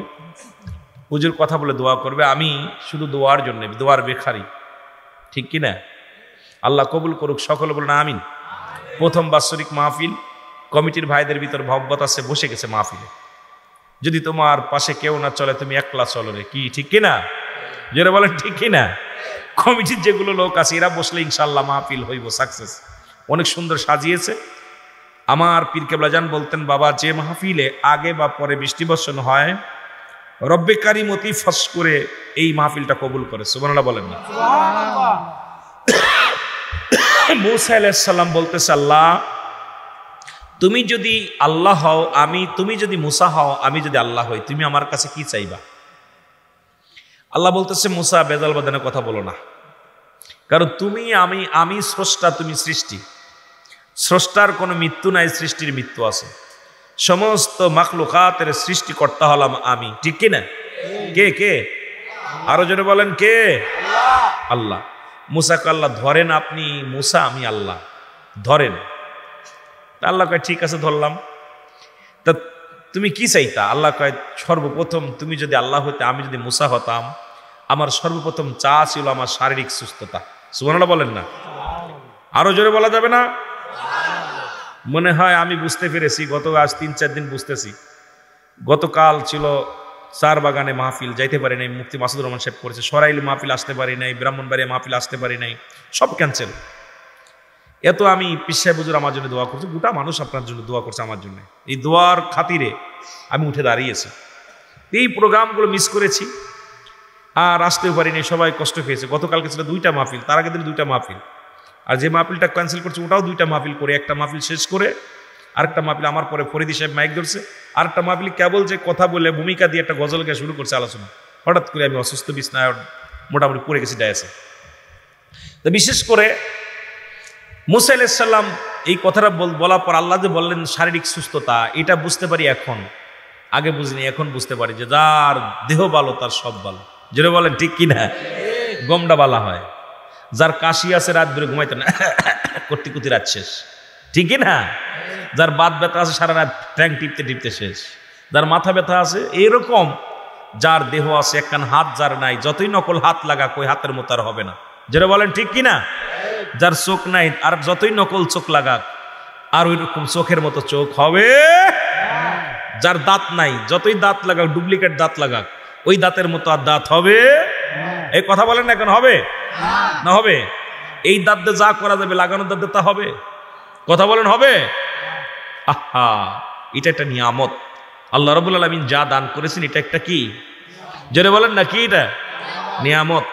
হুজুর কথা বলে দোয়া করবে, আমি শুধু দোয়ার জন্য, দোয়ার বেখারি, ঠিক কিনা? আল্লাহ কবুল করুক, সকলে বলুন আমিন। প্রথম বাৎসরিক মাহফিল, কমিটির ভাইদের ভিতর ভব্বত আছে, বসে গেছে মাহফিলে। যদি তোমার পাশে কেউ না চলে, তুমি একলা চলো রে, কি ঠিক কিনা? যারা বলেন ঠিক কিনা? কমিটির যেগুলো লোক আছে এরা বসলে ইনশাল্লাহ মাহফিল হইব সাকসেস। অনেক সুন্দর সাজিয়েছে। আমার পীর কেবলা জান বলতেন, বাবা যে মাহফিলে আগে বা পরে বৃষ্টি বর্ষণ হয়, রব্বে কারিম অতি ফস করে এই মাহফিলটা কবুল করে। সুবহানাল্লাহ বলেন না? মূসা আলাইহিস সালাম বলতেছে, আল্লাহ তুমি যদি আল্লাহ হও, তুমি যদি মূসা হও, আমি যদি আল্লাহ হই, তুমি আমার কাছে কি চাইবা? আল্লাহ বলতেছে, মূসা বেজাল বাদানে কথা বলো না, কারণ তুমি আমি স্রষ্টা, তুমি সৃষ্টি। স্রষ্টার কোনো মৃত্যু নাই, সৃষ্টির মৃত্যু আছে। সমস্ত মাখলুকাতের সৃষ্টিকর্তা হলাম আমি, ঠিক কিনা? কে কে? আরো জোরে বলেন কে? আল্লাহ। মূসাকে আল্লাহ ধরেন, আপনি মূসা, আমি আল্লাহ, ধরেন। আল্লাহ কয় ঠিক আছে ধরলাম। তা তুমি কি চাইতা? আল্লাহ কয় সর্বপ্রথম তুমি যদি আল্লাহ হইতে, আমি যদি মূসা হতাম, আমার সর্বপ্রথম চা ছিল আমার শারীরিক সুস্থতা। সুবহানাল্লাহ বলেন না? আরো জোরে বলা যাবে না? মনে হয় আমি বুঝতে পেরেছি, আজ 3-4 দিন বুঝতেছি। গতকাল ছিল চার বাগানে মাহফিল, যাইতে পারি নাই, মুফতি মাসুদুর রহমান সাহেব করেছে। সরাইল মাহফিল আসতে পারি নাই, ব্রাহ্মণবাড়িয়া মাহফিল আসতে পারি নাই, সব ক্যান্সেল। এত আমি পীর সাহেব হুজুর আমার জন্য দোয়া করছি, গোটা মানুষ আপনার জন্য দোয়া করছে আমার জন্য। এই দোয়ার খাতিরে আমি উঠে দাঁড়িয়েছি। এই প্রোগ্রামগুলো মিস করেছি, আর আসতেও পারিনি, সবাই কষ্ট পেয়েছে। গতকালকে ছিল 2টা মাহফিল, তার আগের দিন 2টা মাহফিল, আর যে মাহফিলটা ক্যান্সেল করছে ওটাও 2টা মাহফিল করে, একটা মাহফিল শেষ করে আরেকটা মাহফিল আমার পরে ফরিদি সাহেব মাইক ধরছে, আরেকটা মাহফিল কেবল যে কথা বলে ভূমিকা দিয়ে একটা গজল গেয়ে শুরু করছে আলোচনা। হঠাৎ করে আমি অসুস্থ বিছনায় মোটামুটি পড়ে গেছি ডায়াসে। তো বিশেষ করে মূসা আলাইহিস সালাম এই কথাটা বলার পর আল্লাহ যে বললেন শারীরিক সুস্থতা, এটা বুঝতে পারি এখন, আগে বুঝিনি, এখন বুঝতে পারি যে যার দেহ ভালো তার সব ভালো। যেটা বলেন ঠিক কিনা? গমটা বালা হয়। যার কাশি আছে রাত ধরে ঘুমাইতে না, করতে কুতি রাত শেষ, ঠিক না? যার বাত ব্যথা আছে সারা রাত ট্যাং টিপতে টিপতে শেষ। যার মাথা ব্যথা আছে এরকম, যার দেহ আছে একখান হাত যার নাই, যতই নকল হাত লাগা কই হাতের মতো আর হবে না। যেটা বলেন ঠিক কিনা? যার চোখ নাই, আর যতই নকল চোখ লাগাক আর ওই রকম চোখের মতো চোখ হবে। যার দাঁত নাই, যতই দাঁত লাগাক, ডুপ্লিকেট দাঁত লাগাক, ওই দাঁতের মতো আর দাঁত হবে। এই কথা বলেন না কেন? হবে না? হবে। এই দাঁত দিয়ে যা করা যাবে লাগানোর দাঁত দিয়ে তা হবে। কথা বলেন হবে? আহা, এটা একটা নিয়ামত আল্লাহ রাব্বুল আলামিন যা দান করেছেন, এটা একটা কি? জোরে বলেন না, কি এটা? নিয়ামত।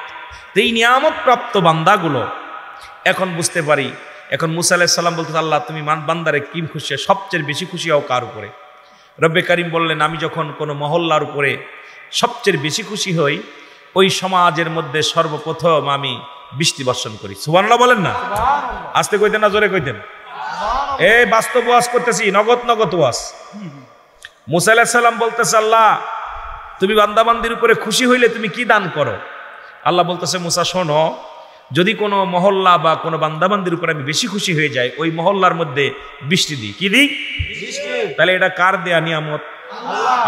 এই নিয়ামত প্রাপ্ত বান্দাগুলো এখন বুঝতে পারি। এখন মূসা আলাইহিস সালাম বলতে, আল্লাহ তুমি বান্দারে কি খুশি, সবচেয়ে বেশি খুশি হও কার উপরে? রব্বে কারিম বললেন, আমি যখন কোনো মহল্লার উপরে সবচেয়ে বেশি খুশি হই, ওই সমাজের মধ্যে সর্বপ্রথম আমি বৃষ্টি বর্ষণ করি। সুবহানাল্লাহ বলেন না? আস্তে কইতেন না জোরে কইতেন? এই বাস্তব ওয়াজ করতেছি, নগদ নগদ ওয়াজ। মুসা আলাইহিস সালাম বলতেছে, আল্লাহ তুমি বান্দাবান্দির উপরে খুশি হইলে তুমি কি দান করো? আল্লাহ বলতেছে, মুসা শোনো, যদি কোনো মহল্লা বা কোনো বান্দাবান্দির উপরে আমি বেশি খুশি হয়ে যাই, ওই মহল্লার মধ্যে বৃষ্টি দিই। কি দিই? তাহলে এটা কার দেয়া নিয়ামত?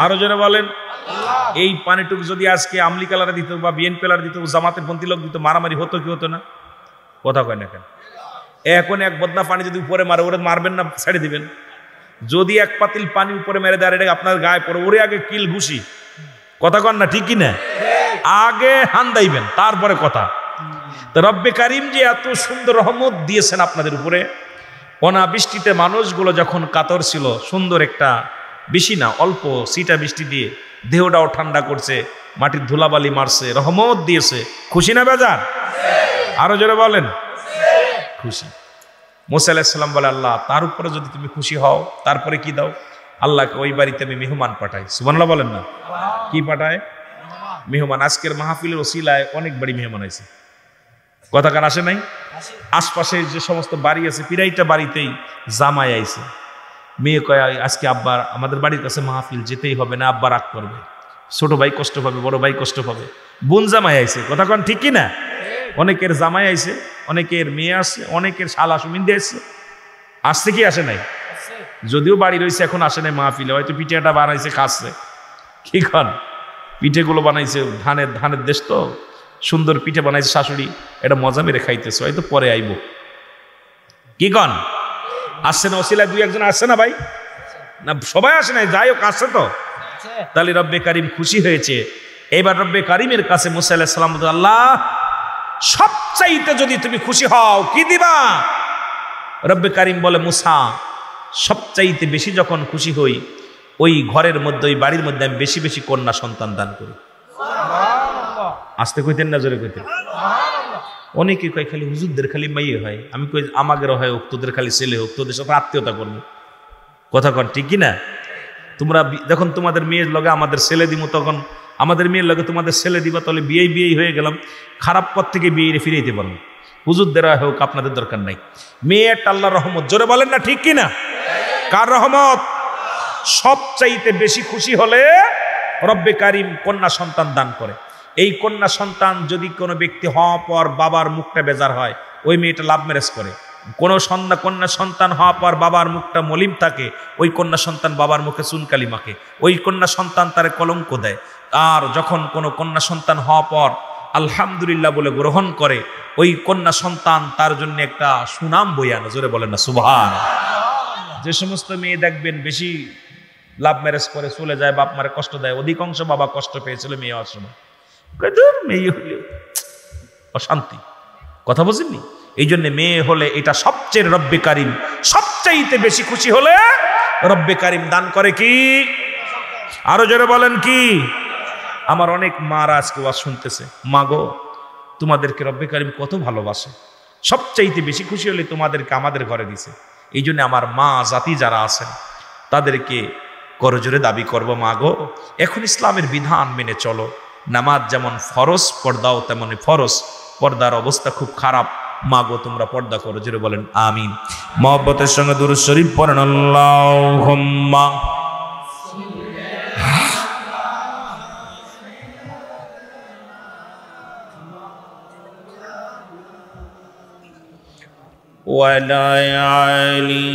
আরো জোরে বলেন। এই পানিটুকু যদি আজকে আমলি কালার দিত বা বিএনপি কালার দিত, জামাতের পন্থী লোক দিত, মারামারি হতো কি হতো না? কথা কয় না কেন? এখন এক বদনা পানি যদি উপরে মারে, ওরে মারবেন না ছেড়ে দিবেন? যদি এক পাতিল পানি উপরে মেরে দেয়, এটা আপনার গায়ে পড়ে, ওরে আগে কিল ঘুষি। কথা কন না? ঠিক কি না? আগে হান্দাইবেন, তারপরে কথা। তো রব্বে কারিম যে এত সুন্দর রহমত দিয়েছেন আপনাদের উপরে, অনাবৃষ্টিতে মানুষগুলো যখন কাতর ছিল, সুন্দর একটা, বেশি না অল্প সিটা বৃষ্টি দিয়ে দেহটাও ঠান্ডা করছে, মাটির ধুলাবালি মারছে, রহমত দিয়েছে। খুশি না বেজার? আরো জোরে বলেন। খুশি। মুসা আলাইহিস সালাম বলে, আল্লাহ তার উপরে যদি তুমি খুশি হও, তারপরে কি দাও? আল্লাহকে ওই বাড়িতে আমি মেহমান পাঠাই। সুবহানাল্লাহ বলেন না? কি পাঠায়? মেহমান। আজকের মাহফিলের ওসিলায় অনেক বাড়ি মেহমান আছে। কথা কার আসে নাই? আশপাশে যে সমস্ত বাড়ি আছে, পিরাইটা বাড়িতেই জামাই আইছে। মেয়ে কয়, আজকে আব্বার আমাদের বাড়ির কাছে মাহফিল, যেতেই হবে না, আব্বা রাগ করবে, ছোট ভাই কষ্ট পাবে, বড় ভাই কষ্ট পাবে। বোন জামাই আইছে। কথা কন ঠিক কি না? অনেকের জামাই আইছে, অনেকের মেয়ে আসছে, অনেকের শালা সুমিন্দে আসছে। আসছে কি আসে নাই? যদিও বাড়ি রয়েছে, এখন আসে নাই মাহফিলে, হয়তো পিঠেটা বানাইছে, খাচ্ছে। কি কন? পিঠেগুলো বানাইছে, ধানের দেশ তো, সুন্দর পিঠে বানাইছে শাশুড়ি, এটা মজা মেরে খাইতেছে, হয়তো পরে আইব। কি কন? আসছে না ওসিলায়? দুই একজন আসছে না ভাই? না সবাই আসে নাই, যাই হোক আসছে তো। তাহলে রব্বে কারিম খুশি হয়েছে। এবার রব্বে কারিমের কাছে মুসা আলাইহিস সালাম, আল্লাহ সবচাইতে যদি তুমি খুশি হও, কি দিবা? রব্বে কারিম বলে, মুসা সবচাইতে বেশি যখন খুশি হই, ওই ঘরের মধ্যে, ওই বাড়ির মধ্যে আমি বেশি বেশি কন্যা সন্তান দান করি। আসতে কইতেন না জোরে কইতেন? অনেকে কয় খালি হুজুরদের খালি মেয়ে হয়। আমি কই আমাদেরও হয় হোক, তোদের খালি ছেলে হোক, তোদের সাথে আত্মীয়তা করবো। কথা কন ঠিক কিনা? তোমরা যখন তোমাদের মেয়ের লগে আমাদের ছেলে দিব, তখন আমাদের মেয়ের লগে তোমাদের ছেলে দিবা, তাহলে বিয়েই হয়ে গেলাম। খারাপ পথ থেকে বিয়ে ফিরে পারবো। হুজুরদের হোক, আপনাদের দরকার নাই। মেয়ের আল্লাহর রহমত। জোরে বলেন না ঠিক কিনা? কার রহমত? সবচাইতে বেশি খুশি হলে রব্বে কারিম কন্যা সন্তান দান করে। এই কন্যা সন্তান যদি কোনো ব্যক্তি হওয়ার পর বাবার মুখটা বেজার হয়, ওই মেয়েটা লাভ ম্যারেজ করে। কোনো কন্যা সন্তান হওয়ার পর বাবার মুখটা মলিম থাকে, ওই কন্যা সন্তান বাবার মুখে চুনকালি মাখে, ওই কন্যা সন্তান তারে কলঙ্ক দেয়। আর যখন কোনো কন্যা সন্তান হওয়ার পর আলহামদুলিল্লাহ বলে গ্রহণ করে, ওই কন্যা সন্তান তার জন্য একটা সুনাম বয়ে আনে। জোরে বলেন না সুবহানাল্লাহ। যে সমস্ত মেয়ে দেখবেন বেশি লাভ ম্যারেজ করে চলে যায়, বাপ মারে কষ্ট দেয়, অধিকাংশ বাবা কষ্ট পেয়েছিল মেয়ে হওয়ার সময়। মেয়ে হইলে অশান্তি। কথা বুঝেননি? এই জন্য মেয়ে হলে এটা সবচেয়ে রব্বে কারিম সবচাইতে বেশি খুশি হলে রব্বে কারিম দান করে কি? আরো জোরে বলেন কি? আমার অনেক মারা আজকে ওয়াজ শুনতেছে, মা গো তোমাদেরকে রব্বে কারিম কত ভালোবাসে, সবচাইতে বেশি খুশি হলে তোমাদেরকে আমাদের ঘরে দিছে। এই জন্য আমার মা জাতি যারা আছেন তাদেরকে করজোরে দাবি করবো, মা গো এখন ইসলামের বিধান মেনে চলো। নামাজ যেমন ফরজ, পর্দাও তেমনই ফরজ। পর্দার অবস্থা খুব খারাপ, মা গো তোমরা পর্দা করো। জোরে বলেন আমিন। মহব্বতের সঙ্গে দুরূদ শরীফ পড়েন আল্লাহুম্মা। ওয়ালা আলি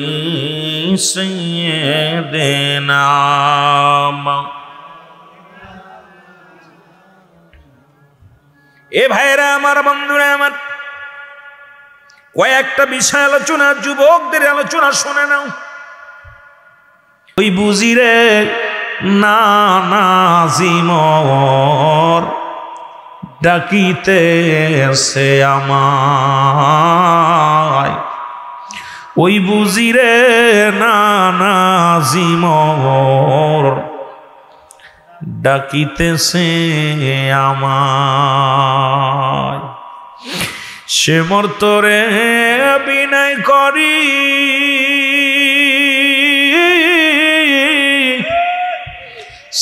সাইয়্যিদিনা। এ ভাইরা আমার, বন্ধুরা আমার, কয়েকটা বিষয় আলোচনা, যুবকদের আলোচনা শুনে নাও। ওই বুঝিরে না নাজিমর ডাকিতেছে আমায়, ওই বুঝিরে না নাজিমর ডাকিতেছে আমায়। সে মর্তরে বিনয় করি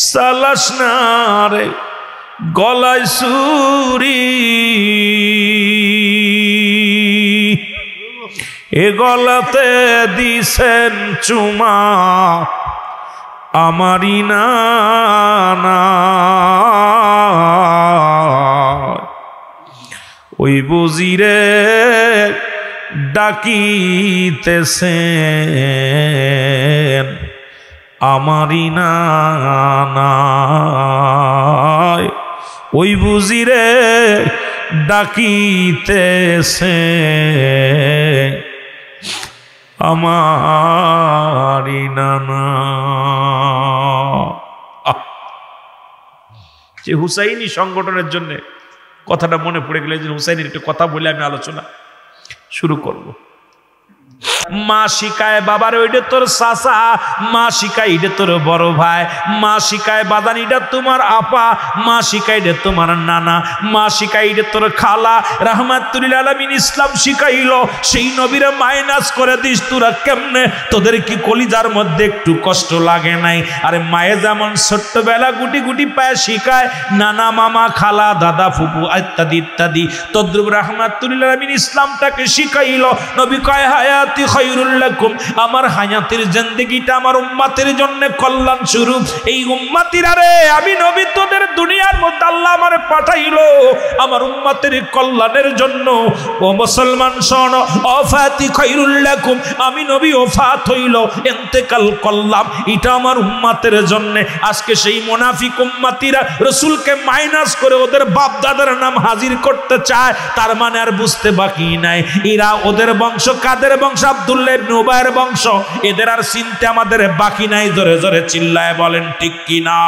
চালাস না রে গলায় ছুরি, এ গলাতে দিছেন চুমা আমারি নানা, ওই বুজিরে ডাকিতেছেন আমারি নানা, ওই বুজিরে ডাকিতেছেন আমারি নানা। যে হুসাইনি সংগঠনের জন্য কথাটা মনে পড়ে গেলে, যে হুসাইনের একটু কথা বলে আমি আলোচনা শুরু করব। মা শিকায় বাবার ওইটা তোর চাচা, মা শিকায় এটা তোর বড় ভাই, মা শিকায় বাদান এটা তোমার আপা, মা শিকায় এটা তোমার নানা, মা শিকায় এটা তোর খালা। রাহমাতুল আলামিন ইসলাম শিখাইল সেই নবীরে মাইনাস করে দিস তোরা কেমনে? তোদের কি কলিজার মধ্যে একটু কষ্ট লাগে নাই? আরে মায়ে যেমন ছোট্টবেলা গুটি গুটি পায়ে শিখায় নানা মামা খালা দাদা ফুপু ইত্যাদি ইত্যাদি, তদ্রুপ রাহমাতুল আলামিন ইসলামটাকে শিখাইল। নবী কয় হায়াত খায়রুল লাকুম, আমার হায়াতের জিন্দেগিটা আমার উম্মতের জন্য কল্যাণ স্বরূপ। এই উম্মতিরা রে আমি নবী তোদের দুনিয়ার মধ্যে আল্লাহ আমারে পাঠাইলো আমার উম্মতের কল্যাণের জন্য। ও মুসলমান শোনো, ওফাতি খায়রুল লাকুম, আমি নবী ওফাত হইল ইন্তেকাল করলাম এটা আমার উম্মতের জন্য। আজকে সেই মুনাফিক উম্মতিরা রাসূলকে মাইনাস করে ওদের বাপ দাদার নাম হাজির করতে চায়, তার মানে আর বুঝতে বাকি নাই এরা ওদের বংশ। কাদের বংশ? আব্দুল্লাহ ইবনে উবাইয়ের বংশ। এদের আর চিনতে আমাদের বাকি নাই। জোরে জোরে চিল্লায় বলেন ঠিক কিনা?